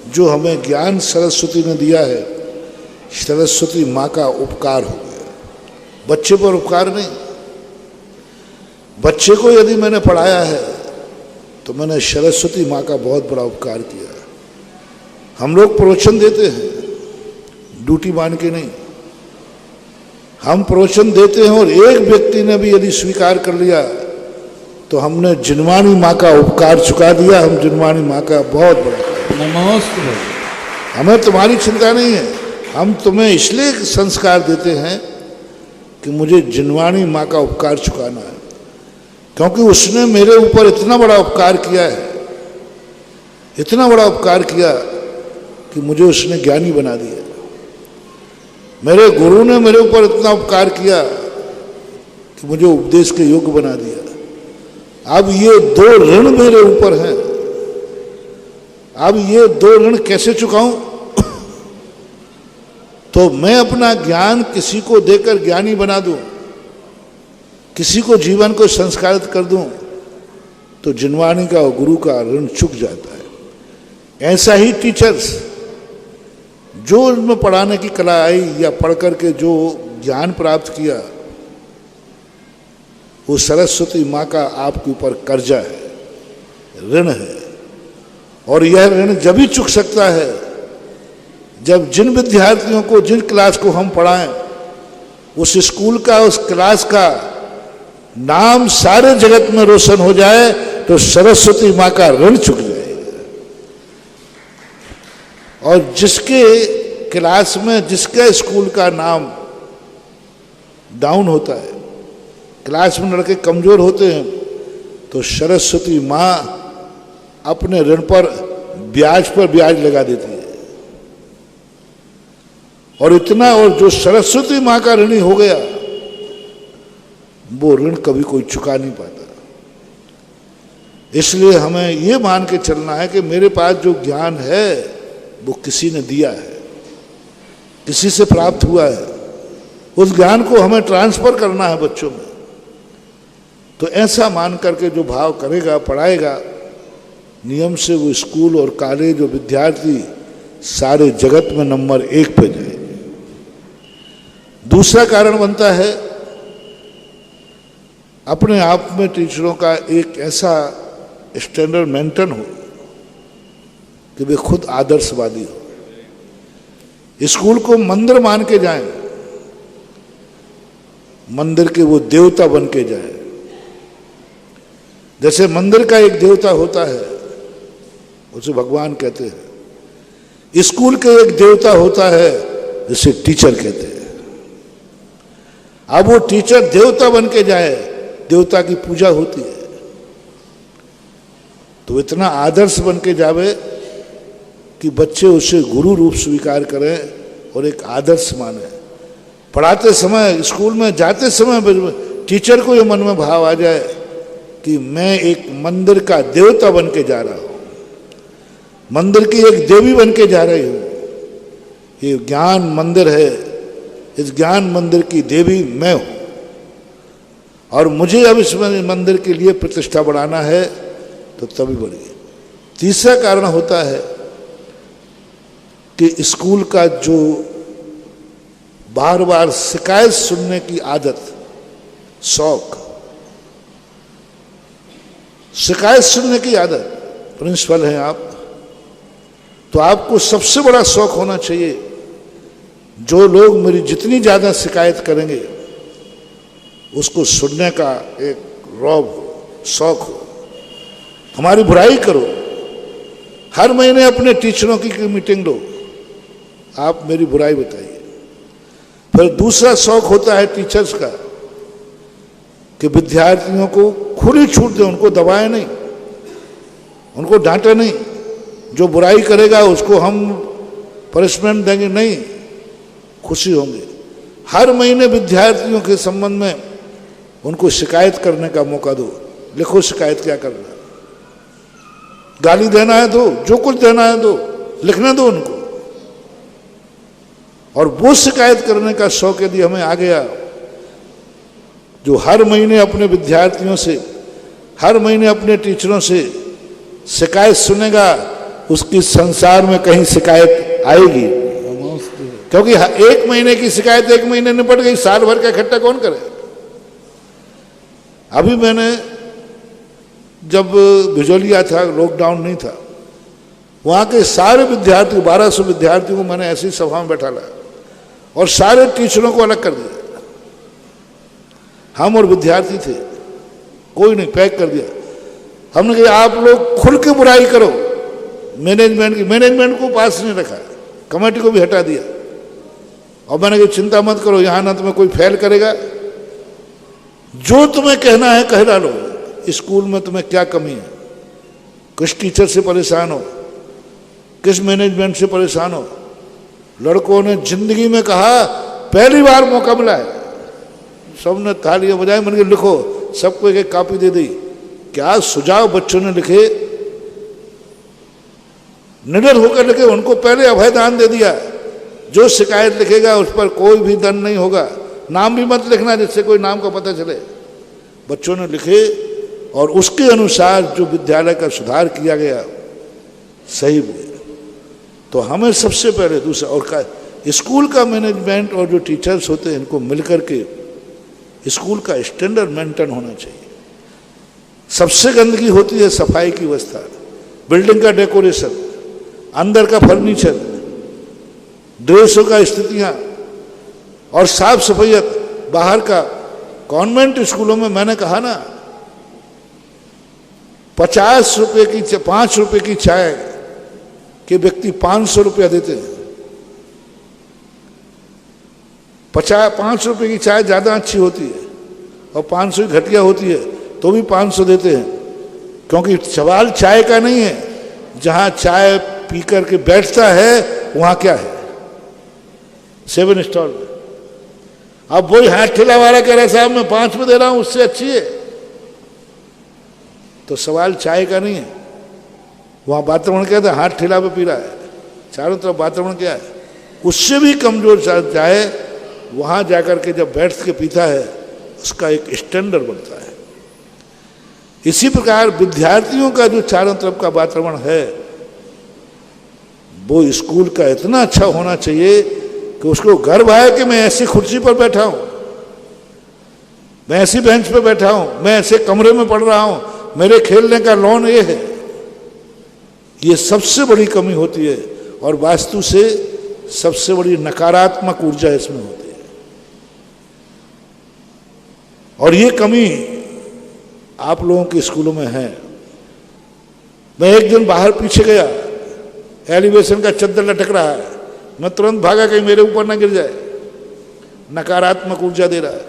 जो हमें ज्ञान सरस्वती ने दिया है, सरस्वती माँ का उपकार हो गया। बच्चे पर उपकार नहीं, बच्चे को यदि मैंने पढ़ाया है तो मैंने सरस्वती माँ का बहुत बड़ा उपकार किया। हम लोग प्रवचन देते हैं ड्यूटी मान के नहीं, हम प्रवचन देते हैं, और एक व्यक्ति ने भी यदि स्वीकार कर लिया तो हमने जिनवाणी माँ का उपकार चुका दिया। हम जिनवाणी माँ का बहुत बड़ा नमस्ते। हमें तुम्हारी चिंता नहीं है, हम तुम्हें इसलिए संस्कार देते हैं कि मुझे जिनवाणी माँ का उपकार चुकाना है, क्योंकि उसने मेरे ऊपर इतना बड़ा उपकार किया है, इतना बड़ा उपकार किया कि मुझे उसने ज्ञानी बना दिया। मेरे गुरु ने मेरे ऊपर इतना उपकार किया कि मुझे उपदेश के योग्य बना दिया। अब ये 2 ऋण मेरे ऊपर हैं, अब ये 2 ऋण कैसे चुकाऊं? तो मैं अपना ज्ञान किसी को देकर ज्ञानी बना दूं, किसी को जीवन को संस्कारित कर दूं, तो जिनवाणी का और गुरु का ऋण चुक जाता है। ऐसा ही टीचर्स, जो उनमें पढ़ाने की कला आई या पढ़ करके जो ज्ञान प्राप्त किया, वो सरस्वती माँ का आपके ऊपर कर्जा है, ऋण है। और यह ऋण जब ही चुक सकता है जब जिन विद्यार्थियों को, जिन क्लास को हम पढ़ाएं, उस स्कूल का, उस क्लास का नाम सारे जगत में रोशन हो जाए, तो सरस्वती माँ का ऋण चुक जाएगा। और जिसके क्लास में, जिसका स्कूल का नाम डाउन होता है, क्लास में लड़के कमजोर होते हैं, तो सरस्वती माँ अपने ऋण पर ब्याज लगा देती है। और इतना, और जो सरस्वती माँ का ऋणी हो गया, वो ऋण कभी कोई चुका नहीं पाता। इसलिए हमें ये मान के चलना है कि मेरे पास जो ज्ञान है वो किसी ने दिया है, किसी से प्राप्त हुआ है, उस ज्ञान को हमें ट्रांसफर करना है बच्चों में। तो ऐसा मान करके जो भाव करेगा, पढ़ाएगा, नियम से वो स्कूल और कॉलेज और विद्यार्थी सारे जगत में नंबर 1 पे जाए। दूसरा कारण बनता है अपने आप में टीचरों का एक ऐसा स्टैंडर्ड मेंटेन हो कि वे खुद आदर्शवादी हो। स्कूल को मंदिर मान के जाएं, मंदिर के वो देवता बन के जाएं। जैसे मंदिर का एक देवता होता है उसे भगवान कहते हैं, स्कूल के एक देवता होता है जिसे टीचर कहते हैं। अब वो टीचर देवता बन के जाए, देवता की पूजा होती है, तो इतना आदर्श बन के जावे कि बच्चे उसे गुरु रूप स्वीकार करें और एक आदर्श माने। पढ़ाते समय, स्कूल में जाते समय टीचर को ये मन में भाव आ जाए कि मैं एक मंदिर का देवता बन के जा रहा हूं, मंदिर की एक देवी बन के जा रही हूं। ये ज्ञान मंदिर है, इस ज्ञान मंदिर की देवी मैं हूं और मुझे अब इस मंदिर के लिए प्रतिष्ठा बढ़ाना है, तो तभी बढ़िए। तीसरा कारण होता है कि स्कूल का जो बार बार शिकायत सुनने की आदत, शौक, शिकायत सुनने की आदत, प्रिंसिपल हैं आप, तो आपको सबसे बड़ा शौक होना चाहिए, जो लोग मेरी जितनी ज़्यादा शिकायत करेंगे उसको सुनने का एक रौब हो, शौक हो। हमारी बुराई करो, हर महीने अपने टीचरों की मीटिंग लो, आप मेरी बुराई बताइए। फिर दूसरा शौक होता है टीचर्स का कि विद्यार्थियों को खुली छूट दें, उनको दबाए नहीं, उनको डांटे नहीं। जो बुराई करेगा उसको हम पनिशमेंट देंगे नहीं, खुशी होंगे। हर महीने विद्यार्थियों के संबंध में उनको शिकायत करने का मौका दो, लिखो शिकायत क्या करना, गाली देना है दो, जो कुछ देना है दो, लिखने दो उनको। और वो शिकायत करने का शौक यदि हमें आ गया, जो हर महीने अपने विद्यार्थियों से, हर महीने अपने टीचरों से शिकायत सुनेगा, उसकी संसार में कहीं शिकायत आएगी, क्योंकि एक महीने की शिकायत एक महीने निपट गई, साल भर का इकट्ठा कौन करे। अभी मैंने जब भिजोलिया था, लॉकडाउन नहीं था, वहाँ के सारे विद्यार्थी, 1200 विद्यार्थियों को मैंने ऐसी सभा में बैठा लाया और सारे टीचरों को अलग कर दिया। हम और विद्यार्थी थे, कोई नहीं, पैक कर दिया। हमने कहा आप लोग खुल के बुराई करो, मैनेजमेंट की, मैनेजमेंट को पास नहीं रखा, कमेटी को भी हटा दिया। और मैंने कहा चिंता मत करो, यहाँ ना तुम्हें कोई फेल करेगा, जो तुम्हें कहना है कह डालो। स्कूल में तुम्हें क्या कमी है, किस टीचर से परेशान हो, किस मैनेजमेंट से परेशान हो। लड़कों ने जिंदगी में कहा पहली बार मौका मिला है, सबने तालियां बजाई। मैंने कहा लिखो, सबको एक एक कॉपी दे दी। क्या सुझाव बच्चों ने लिखे, निडर होकर लिखे, उनको पहले अभयदान दे दिया। जो शिकायत लिखेगा उस पर कोई भी दंड नहीं होगा, नाम भी मत लिखना जिससे कोई नाम का पता चले। बच्चों ने लिखे और उसके अनुसार जो विद्यालय का सुधार किया गया सही हुए। तो हमें सबसे पहले दूसरा, और स्कूल का मैनेजमेंट और जो टीचर्स होते हैं इनको मिलकर के स्कूल का स्टैंडर्ड मेंटेन होना चाहिए। सबसे गंदगी होती है सफाई की व्यवस्था, बिल्डिंग का डेकोरेशन, अंदर का फर्नीचर, ड्रेसों का स्थितियाँ और साफ सफाइयत बाहर का। कॉन्वेंट स्कूलों में मैंने कहा ना, 50 रुपए की, 5 रुपए की चाय के व्यक्ति 500 रुपया देते हैं। 5 रुपए की चाय ज़्यादा अच्छी होती है और 500 की घटिया होती है, तो भी 500 देते हैं। क्योंकि सवाल चाय का नहीं है, जहाँ चाय पी करके बैठता है वहाँ क्या है, 7 स्टार में। अब वही हाथ ठेला वाला कह रहा है साहब मैं 5 में दे रहा हूँ, उससे अच्छी है। तो सवाल चाय का नहीं है, वहाँ वातावरण क्या था, हाथ ठेला पे पी रहा है, चारों तरफ वातावरण क्या है, उससे भी कमजोर चाय वहाँ जाकर के जब बैठ के पीता है उसका एक स्टैंडर्ड बनता है। इसी प्रकार विद्यार्थियों का जो चारों तरफ का वातावरण है वो स्कूल का इतना अच्छा होना चाहिए कि उसको गर्व आए कि मैं ऐसी कुर्सी पर बैठा हूं, मैं ऐसी बेंच पर बैठा हूं, मैं ऐसे कमरे में पढ़ रहा हूं, मेरे खेलने का लॉन ये है। ये सबसे बड़ी कमी होती है और वास्तु से सबसे बड़ी नकारात्मक ऊर्जा इसमें होती है। और ये कमी आप लोगों के स्कूलों में है। मैं एक दिन बाहर पीछे गया, एलिवेशन का चद्दर लटक रहा है, मैं तुरंत भागा कहीं मेरे ऊपर ना गिर जाए, नकारात्मक ऊर्जा दे रहा है।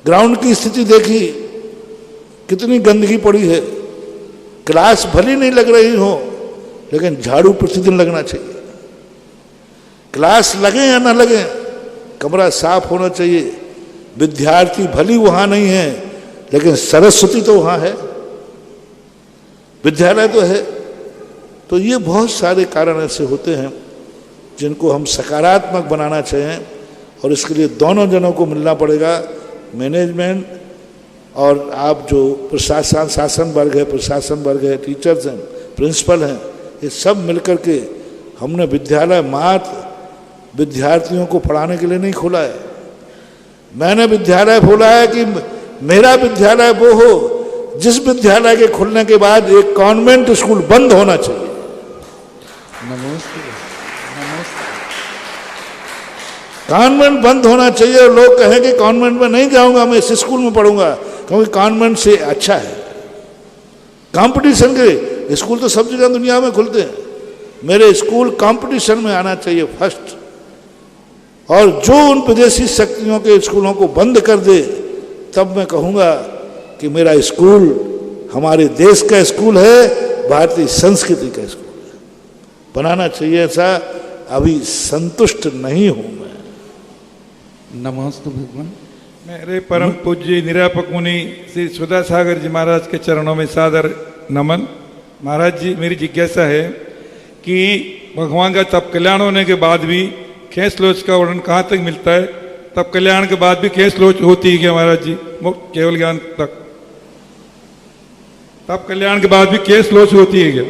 ग्राउंड की स्थिति देखी, कितनी गंदगी पड़ी है, क्लास भली नहीं लग रही हो लेकिन झाड़ू प्रतिदिन लगना चाहिए। क्लास लगे या ना लगे, कमरा साफ होना चाहिए। विद्यार्थी भली वहां नहीं है लेकिन सरस्वती तो वहां है, विद्यालय तो है। तो ये बहुत सारे कारण ऐसे होते हैं जिनको हम सकारात्मक बनाना चाहें और इसके लिए दोनों जनों को मिलना पड़ेगा, मैनेजमेंट और आप जो प्रशासन शासन वर्ग है, प्रशासन वर्ग है, टीचर्स हैं, प्रिंसिपल हैं, ये सब मिलकर के हमने विद्यालय मात्र विद्यार्थियों को पढ़ाने के लिए नहीं खोला है। मैंने विद्यालय खोला है कि मेरा विद्यालय वो हो जिस विद्यालय के खुलने के बाद एक कॉन्वेंट स्कूल बंद होना चाहिए। कॉन्वेंट बंद होना चाहिए और लोग कहें कि कॉन्वेंट में नहीं जाऊंगा, मैं इस स्कूल में पढ़ूंगा, क्योंकि कॉन्वेंट से अच्छा है। कंपटीशन के स्कूल तो सब जगह दुनिया में खुलते हैं, मेरे स्कूल कंपटीशन में आना चाहिए फर्स्ट। और जो उन विदेशी शक्तियों के स्कूलों को बंद कर दे तब मैं कहूँगा कि मेरा स्कूल हमारे देश का स्कूल है, भारतीय संस्कृति का स्कूल है, बनाना चाहिए। ऐसा अभी संतुष्ट नहीं हूँ मैं। नमस्ते भगवान। मेरे परम पूज्य निरापक मुनि श्री सुधा सागर जी महाराज के चरणों में सादर नमन। महाराज जी, मेरी जिज्ञासा है कि भगवान का तप कल्याण होने के बाद भी खेस लोच का वर्णन कहाँ तक मिलता है? तब कल्याण के बाद भी खेस लोच होती है क्या महाराज जी? केवल ज्ञान तक। तब कल्याण के बाद भी केस लोच होती है क्या?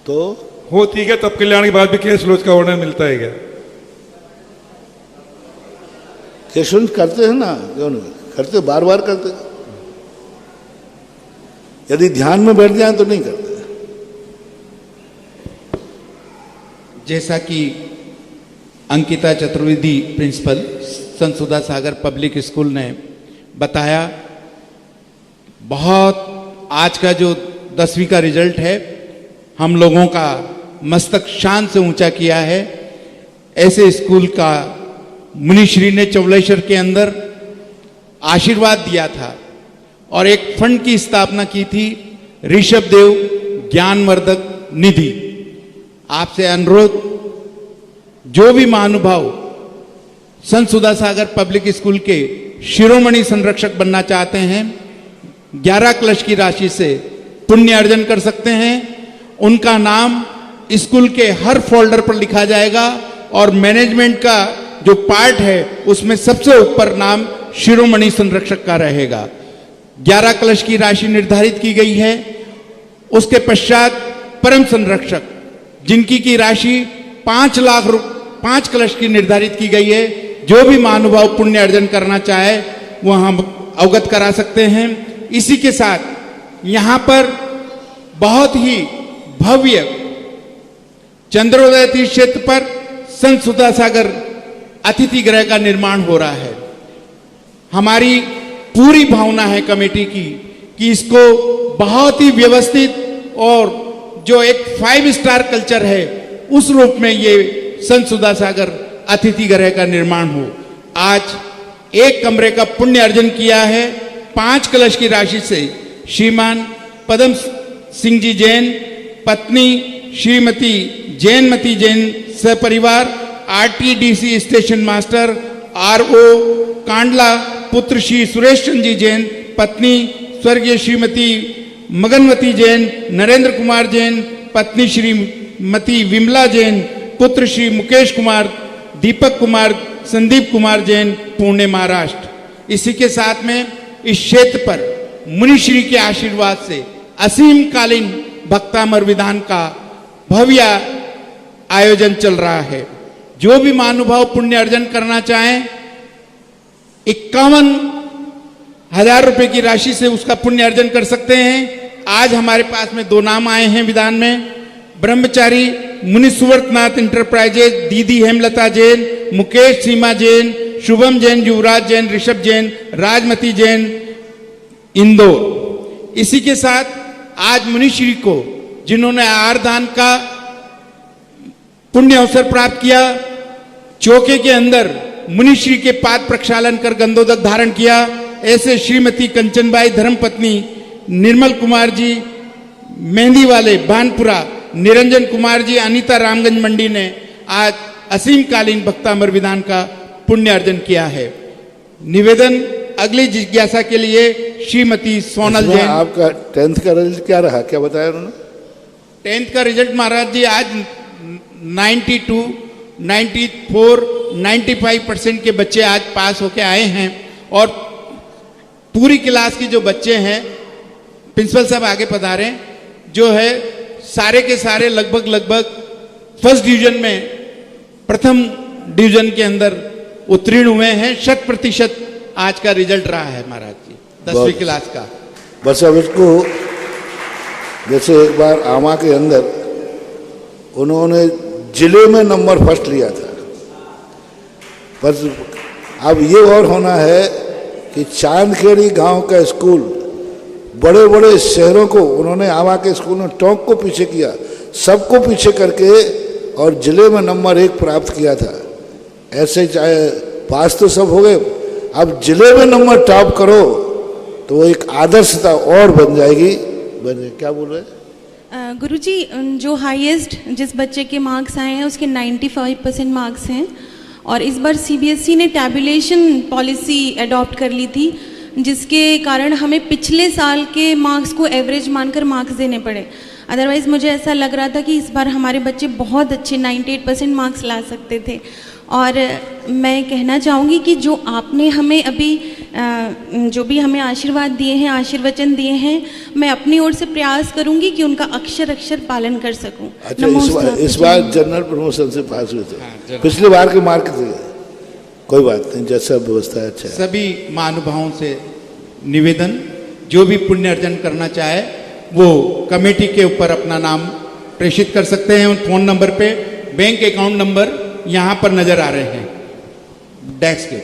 तो होती है क्या? तब कल्याण के बाद भी केस लोच का वर्णन मिलता है क्या? क्वेश्चन करते हैं ना, क्यों नहीं करते, बार बार करते। यदि ध्यान में बैठ जाए तो नहीं करते। जैसा कि अंकिता चतुर्वेदी प्रिंसिपल संत सुधा सागर पब्लिक स्कूल ने बताया, बहुत आज का जो 10वीं का रिजल्ट है हम लोगों का मस्तक शान से ऊंचा किया है। ऐसे स्कूल का मुनिश्री ने चौलेश्वर के अंदर आशीर्वाद दिया था और एक फंड की स्थापना की थी, ऋषभ देव ज्ञानवर्धक निधि। आपसे अनुरोध, जो भी महानुभाव संत सुधा सागर पब्लिक स्कूल के शिरोमणि संरक्षक बनना चाहते हैं, 11 कलश की राशि से पुण्य अर्जन कर सकते हैं। उनका नाम स्कूल के हर फोल्डर पर लिखा जाएगा और मैनेजमेंट का जो पार्ट है उसमें सबसे ऊपर नाम शिरोमणि संरक्षक का रहेगा। 11 कलश की राशि निर्धारित की गई है। उसके पश्चात परम संरक्षक जिनकी की राशि 5 कलश की निर्धारित की गई है। जो भी महानुभाव पुण्य अर्जन करना चाहे वो हम अवगत करा सकते हैं। इसी के साथ यहाँ पर बहुत ही भव्य चंद्रोदय तीर्थ क्षेत्र पर संत सुधा सागर अतिथि गृह का निर्माण हो रहा है। हमारी पूरी भावना है कमेटी की कि इसको बहुत ही व्यवस्थित और जो एक 5 स्टार कल्चर है उस रूप में ये संत सुधा सागर अतिथि गृह का निर्माण हो। आज एक कमरे का पुण्य अर्जन किया है 5 कलश की राशि से श्रीमान पदम सिंह जी जैन, पत्नी श्रीमती जैनमती जैन सपरिवार, RTDC station master RO Kandla, पुत्र श्री सुरेश चंद्र जी जैन, पत्नी स्वर्गीय श्रीमती मगनवती जैन, नरेंद्र कुमार जैन, पत्नी श्रीमती विमला जैन, पुत्र श्री मुकेश कुमार, दीपक कुमार, संदीप कुमार जैन, पुणे महाराष्ट्र। इसी के साथ में इस क्षेत्र पर मुनिश्री के आशीर्वाद से असीम कालीन भक्तामर विधान का भव्य आयोजन चल रहा है। जो भी महानुभाव पुण्य अर्जन करना चाहें 51,000 रुपए की राशि से उसका पुण्य अर्जन कर सकते हैं। आज हमारे पास में 2 नाम आए हैं विधान में, ब्रह्मचारी मुनि सुवर्तनाथ इंटरप्राइजेज दीदी हेमलता जैन, मुकेश सीमा जैन, शुभम जैन, युवराज जैन, ऋषभ जैन, राजमती जैन, इंदौर। इसी के साथ आज मुनिश्री को जिन्होंने आरदान का पुण्य अवसर प्राप्त किया, चौके के अंदर मुनिश्री के पाद प्रक्षालन कर गंधोदक धारण किया, ऐसे श्रीमती कंचनबाई धर्मपत्नी निर्मल कुमार जी मेहंदी वाले भानपुरा, निरंजन कुमार जी अनीता रामगंज मंडी ने आज असीम कालीन भक्तामर विधान का पुण्य अर्जन किया है। निवेदन अगली जिज्ञासा के लिए श्रीमती सोनल जैन। आपका 10th का रिजल्ट क्या रहा, क्या बताया उन्होंने? 10th का रिजल्ट महाराज जी आज 92, 94, 95% के बच्चे आज पास होके आए हैं। और पूरी क्लास की जो बच्चे हैं, प्रिंसिपल साहब आगे पधारे, जो है सारे के सारे लगभग फर्स्ट डिवीजन में, प्रथम डिवीजन के अंदर उत्तीर्ण हुए हैं। 100% आज का रिजल्ट रहा है महाराज जी 10वीं क्लास का। बस अब इसको जैसे एक बार आमा के अंदर उन्होंने जिले में नंबर फर्स्ट लिया था, पर अब ये और होना है कि चांदखेड़ी गांव का स्कूल बड़े बड़े शहरों को उन्होंने आमा के स्कूल में टोंक को पीछे किया, सबको पीछे करके और जिले में नंबर 1 प्राप्त किया था। ऐसे चाहे पास तो सब हो गए, अब जिले में नंबर टॉप करो तो वो एक आदर्शता और बन जाएगी। क्या बोल रहे हैं? गुरुजी, जो हाईएस्ट जिस बच्चे के मार्क्स आए हैं उसके 95% मार्क्स हैं, और इस बार सीबीएसई ने टैबुलेशन पॉलिसी अडॉप्ट कर ली थी, जिसके कारण हमें पिछले साल के मार्क्स को एवरेज मानकर मार्क्स देने पड़े। अदरवाइज़ मुझे ऐसा लग रहा था कि इस बार हमारे बच्चे बहुत अच्छे 98% मार्क्स ला सकते थे। और मैं कहना चाहूँगी कि जो आपने हमें अभी जो भी हमें आशीर्वाद दिए हैं, आशीर्वचन दिए हैं, मैं अपनी ओर से प्रयास करूँगी कि उनका अक्षर अक्षर पालन कर सकूँ। अच्छा, इस बार जनरल प्रमोशन से पास हुए थे, पिछले बार के मार्क थे, कोई बात नहीं, जैसा व्यवस्था है अच्छा है। सभी महानुभावों से निवेदन, जो भी पुण्य अर्जन करना चाहे वो कमेटी के ऊपर अपना नाम प्रेषित कर सकते हैं। उन फोन नंबर पे, बैंक अकाउंट नंबर यहाँ पर नजर आ रहे हैं डेस्क के।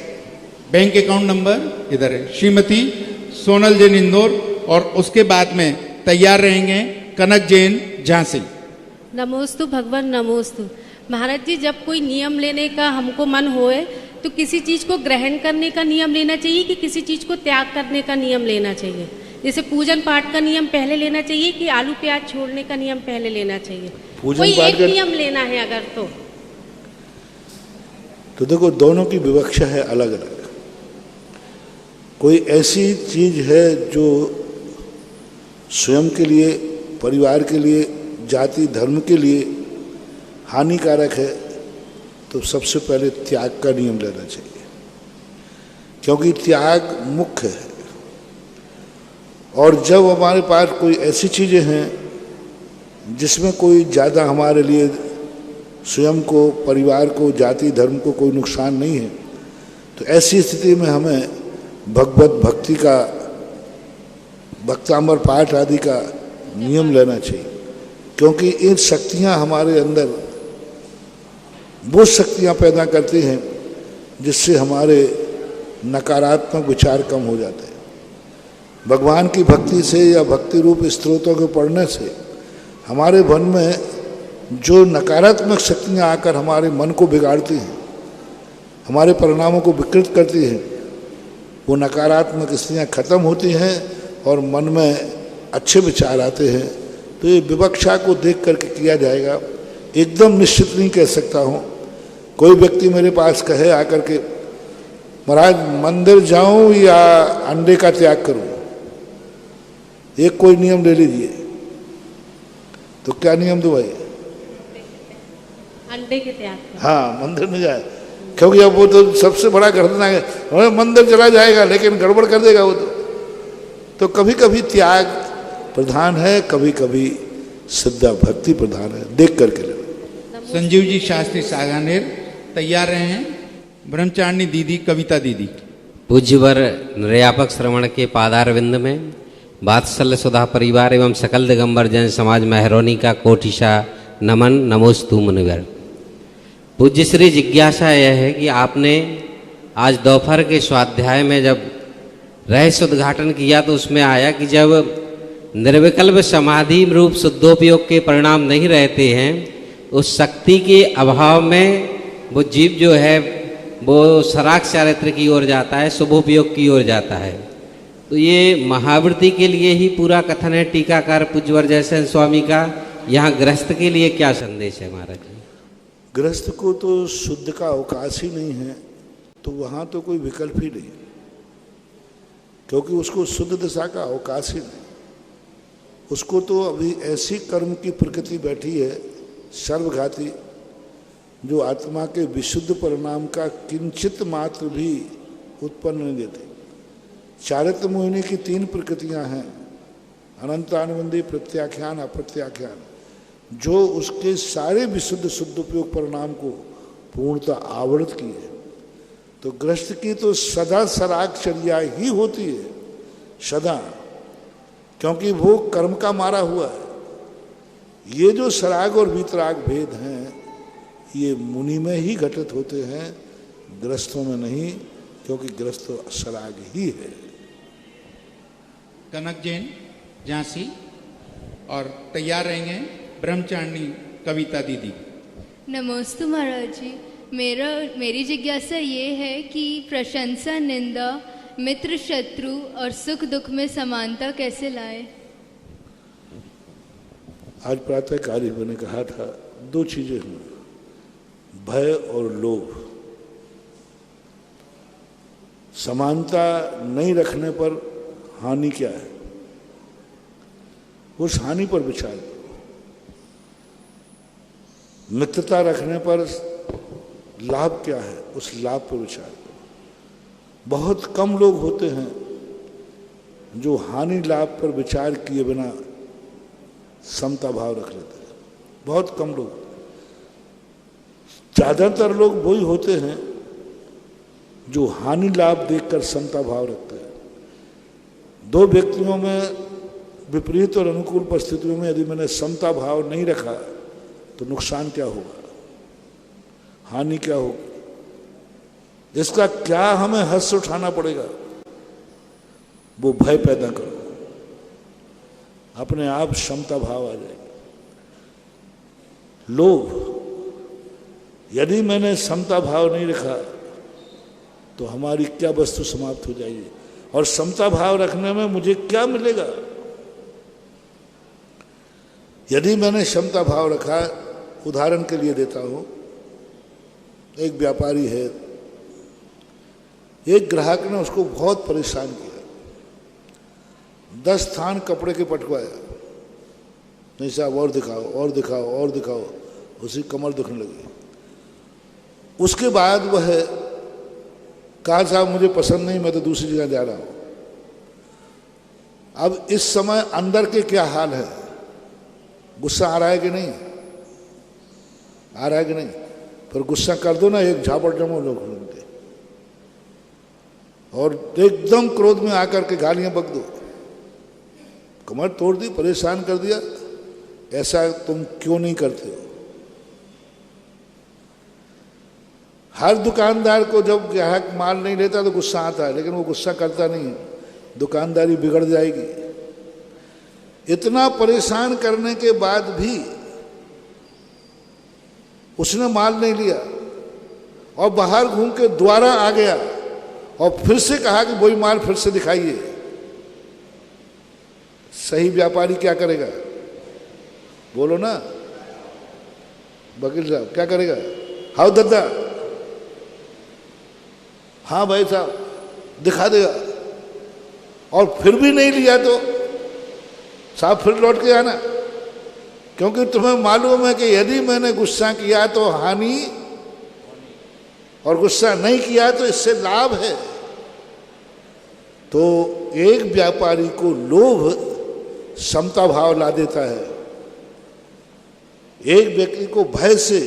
बैंक अकाउंट नंबर इधर है, श्रीमती सोनल जैन इंदौर, और उसके बाद में तैयार रहेंगे कनक जैन झांसी। नमोस्तु भगवान, नमोस्तु महाराज जी। जब कोई नियम लेने का हमको मन होए तो किसी चीज को ग्रहण करने का नियम लेना चाहिए कि किसी चीज को त्याग करने का नियम लेना चाहिए? जैसे पूजन पाठ का नियम पहले लेना चाहिए कि आलू प्याज छोड़ने का नियम पहले लेना चाहिए? कोई एक नियम लेना है अगर तो देखो, दोनों की विवक्षा है अलग अलग। कोई ऐसी चीज है जो स्वयं के लिए, परिवार के लिए, जाति धर्म के लिए हानिकारक है, तो सबसे पहले त्याग का नियम लेना चाहिए, क्योंकि त्याग मुख्य है। और जब हमारे पास कोई ऐसी चीज़ें हैं जिसमें कोई ज़्यादा हमारे लिए स्वयं को, परिवार को, जाति धर्म को कोई नुकसान नहीं है, तो ऐसी स्थिति में हमें भगवत भक्ति का, भक्तामर पाठ आदि का नियम लेना चाहिए, क्योंकि इन शक्तियाँ हमारे अंदर वो शक्तियाँ पैदा करती हैं जिससे हमारे नकारात्मक विचार कम हो जाते हैं। भगवान की भक्ति से या भक्ति रूप स्त्रोतों के पढ़ने से हमारे मन में जो नकारात्मक शक्तियाँ आकर हमारे मन को बिगाड़ती हैं, हमारे परिणामों को विकृत करती हैं, वो नकारात्मक स्थितियाँ खत्म होती हैं और मन में अच्छे विचार आते हैं। तो ये विवक्षा को देख करके किया जाएगा। एकदम निश्चित नहीं कह सकता हूँ। कोई व्यक्ति मेरे पास कहे आकर के, महाराज मंदिर जाऊँ या अंडे का त्याग करूँ, एक कोई नियम ले लीजिए। तो क्या नियम दो भाई? अंडे के त्याग का। हाँ, मंदिर में जाए, क्योंकि अब वो तो सबसे बड़ा घटना है, मंदिर चला जाएगा लेकिन गड़बड़ कर देगा वो तो कभी कभी त्याग प्रधान है, कभी कभी श्रद्धा भक्ति प्रधान है, देख करके लेना। संजीव जी शास्त्री सागानेर तैयार रहे हैं। ब्रह्मचारिणी दीदी, कविता दीदी। पूज्यवर निर्यापक श्रवण के पादारविंद में वात्सल्य सुधा परिवार एवं सकल दिगंबर जैन समाज महरौनी का कोटिशा नमन, नमोस्तु मुनिवर। पूज्य श्री जिज्ञासा यह है कि आपने आज दोपहर के स्वाध्याय में जब रहस्य उद्घाटन किया तो उसमें आया कि जब निर्विकल्प समाधि रूप शुद्धोपयोग के परिणाम नहीं रहते हैं, उस शक्ति के अभाव में वो जीव जो है वो सराग चारित्र की ओर जाता है, शुभोपयोग की ओर जाता है। तो ये महावृत्ति के लिए ही पूरा कथन है टीकाकार पूज्यवर जयसेन स्वामी का। यहाँ गृहस्थ के लिए क्या संदेश है महाराज जी? गृहस्थ को तो शुद्ध का अवकाश ही नहीं है, तो वहाँ तो कोई विकल्प ही नहीं, क्योंकि उसको शुद्ध दशा का अवकाश ही नहीं। उसको तो अभी ऐसी कर्म की प्रकृति बैठी है सर्वघाती, जो आत्मा के विशुद्ध परिणाम का किंचित मात्र भी उत्पन्न नहीं देती। चारित्र मोहिनी की 3 प्रकृतियां हैं, अनंतानुबंधी, प्रत्याख्यान, अप्रत्याख्यान, जो उसके सारे विशुद्ध शुद्ध उपयोग परिणाम को पूर्णतः आवृत की है। तो गृहस्थ की तो सदा सरागचर्या ही होती है, सदा, क्योंकि वो कर्म का मारा हुआ है। ये जो सराग और वीतराग भेद हैं, ये मुनि में ही घटित होते हैं, गृहस्थों में नहीं, क्योंकि गृहस्थ तो सराग ही है। कनक जैन झांसी और तैयार रहेंगे ब्रह्मचारिणी कविता दीदी। नमस्ते महाराज जी। मेरी जिज्ञासा ये है कि प्रशंसा, निंदा, मित्र, शत्रु और सुख दुख में समानता कैसे लाए? आज प्रातः काल मैंने कहा था 2 चीजें हैं, भय और लोभ। समानता नहीं रखने पर हानि क्या है, उस हानि पर विचार करो। मित्रता रखने पर लाभ क्या है, उस लाभ पर विचार करो। बहुत कम लोग होते हैं जो हानि लाभ पर विचार किए बिना समता भाव रख लेते हैं, बहुत कम लोग। ज्यादातर लोग वही होते हैं जो हानि लाभ देखकर समता भाव रखते हैं। 2 व्यक्तियों में विपरीत और अनुकूल परिस्थितियों में यदि मैंने समता भाव नहीं रखा तो नुकसान क्या होगा, हानि क्या होगी, इसका क्या हमें हर्ष उठाना पड़ेगा? वो भय पैदा करो, अपने आप समता भाव आ जाएगा। लोभ, यदि मैंने समता भाव नहीं रखा तो हमारी क्या वस्तु समाप्त हो जाएगी, और समता भाव रखने में मुझे क्या मिलेगा? यदि मैंने समता भाव रखा, उदाहरण के लिए देता हूं, एक व्यापारी है, एक ग्राहक ने उसको बहुत परेशान किया, 10 थान कपड़े के पटवाया, नहीं साहब और दिखाओ और दिखाओ और दिखाओ, उसी कमर दुखने लगी। उसके बाद वह कहा साहब मुझे पसंद नहीं, मैं तो दूसरी जगह जा रहा हूं। अब इस समय अंदर के क्या हाल है, गुस्सा आ रहा है कि नहीं, आ रहा है कि नहीं? फिर गुस्सा कर दो ना, एक झापड़ जमो लोग उनके, और एकदम क्रोध में आकर के गालियां बक दो, कमर तोड़ दी, परेशान कर दिया, ऐसा तुम क्यों नहीं करते हो? हर दुकानदार को जब ग्राहक माल नहीं लेता तो गुस्सा आता है, लेकिन वो गुस्सा करता नहीं है, दुकानदारी बिगड़ जाएगी। इतना परेशान करने के बाद भी उसने माल नहीं लिया और बाहर घूम के दोबारा आ गया और फिर से कहा कि वही माल फिर से दिखाइए। सही व्यापारी क्या करेगा, बोलो ना वकील साहब, क्या करेगा? हाउ दद्दा, हाँ भाई साहब, दिखा देगा। और फिर भी नहीं लिया तो साहब फिर लौट के आना, क्योंकि तुम्हें मालूम है कि यदि मैंने गुस्सा किया तो हानि और गुस्सा नहीं किया तो इससे लाभ है। तो एक व्यापारी को लोभ समता भाव ला देता है, एक व्यक्ति को भय से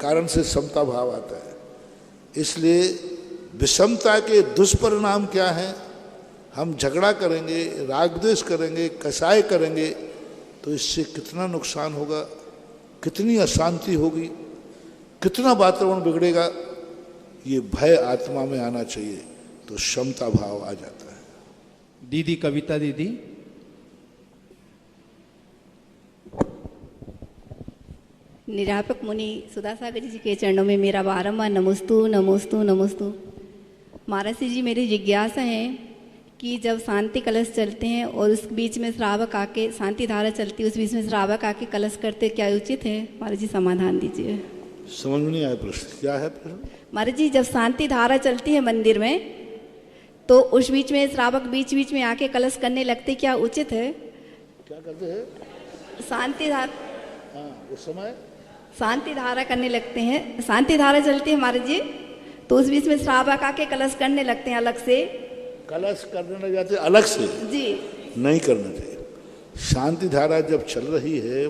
कारण से समता भाव आता है। इसलिए विषमता के दुष्परिणाम क्या हैं? हम झगड़ा करेंगे, राग द्वेष करेंगे, कसाय करेंगे तो इससे कितना नुकसान होगा, कितनी अशांति होगी, कितना वातावरण बिगड़ेगा। ये भय आत्मा में आना चाहिए तो क्षमता भाव आ जाता है। दीदी कविता दीदी। निरापक मुनि सुधासागर जी के चरणों में मेरा बारंबार नमोस्तु नमोस्तु नमोस्तु। महाराज जी, मेरी जिज्ञासा है कि जब शांति कलश चलते हैं और उस बीच में श्रावक आके, शांति धारा चलती है, उस बीच में श्रावक आके कलश करते, क्या उचित है? महाराज जी समाधान दीजिए। समझ में नहीं आया प्रश्न, क्या है प्रश्न? महाराज जी, जब शांति धारा चलती है मंदिर में तो उस बीच में श्रावक बीच बीच में आके कलश करने लगते, क्या उचित है? क्या करते हैं? शांति धारा, हाँ, उस समय शांति धारा करने लगते हैं, शांति धारा चलती है महाराज जी, तो उस बीच में श्रावक आके कलश करने लगते हैं अलग से। कलश करने लग जाते अलग से? जी नहीं करना चाहिए। शांति धारा जब चल रही है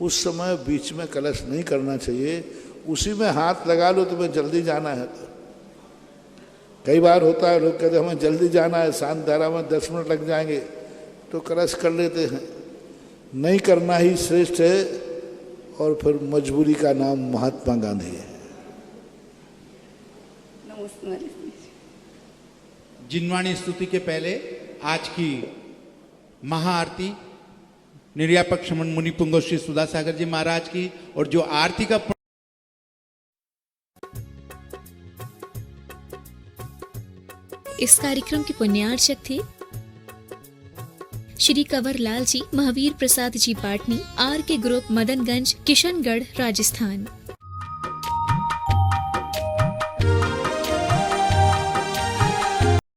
उस समय बीच में कलश नहीं करना चाहिए। उसी में हाथ लगा लो, तुम्हें जल्दी जाना है तो। कई बार होता है, लोग कहते हैं हमें जल्दी जाना है, शांति धारा में 10 मिनट लग जाएंगे, तो कलश कर लेते हैं। नहीं करना ही श्रेष्ठ है, और फिर मजबूरी का नाम महात्मा गांधी है। जिनवाणी स्तुति के पहले आज की महाआरती निर्यापक श्रमण मुनि पुंगव श्री सुधासागर जी महाराज की, और जो आरती का इस कार्यक्रम की पुण्यार्चक थे श्री कंवर लाल जी, महावीर प्रसाद जी पाटनी, आर के ग्रुप, मदनगंज, किशनगढ़, राजस्थान।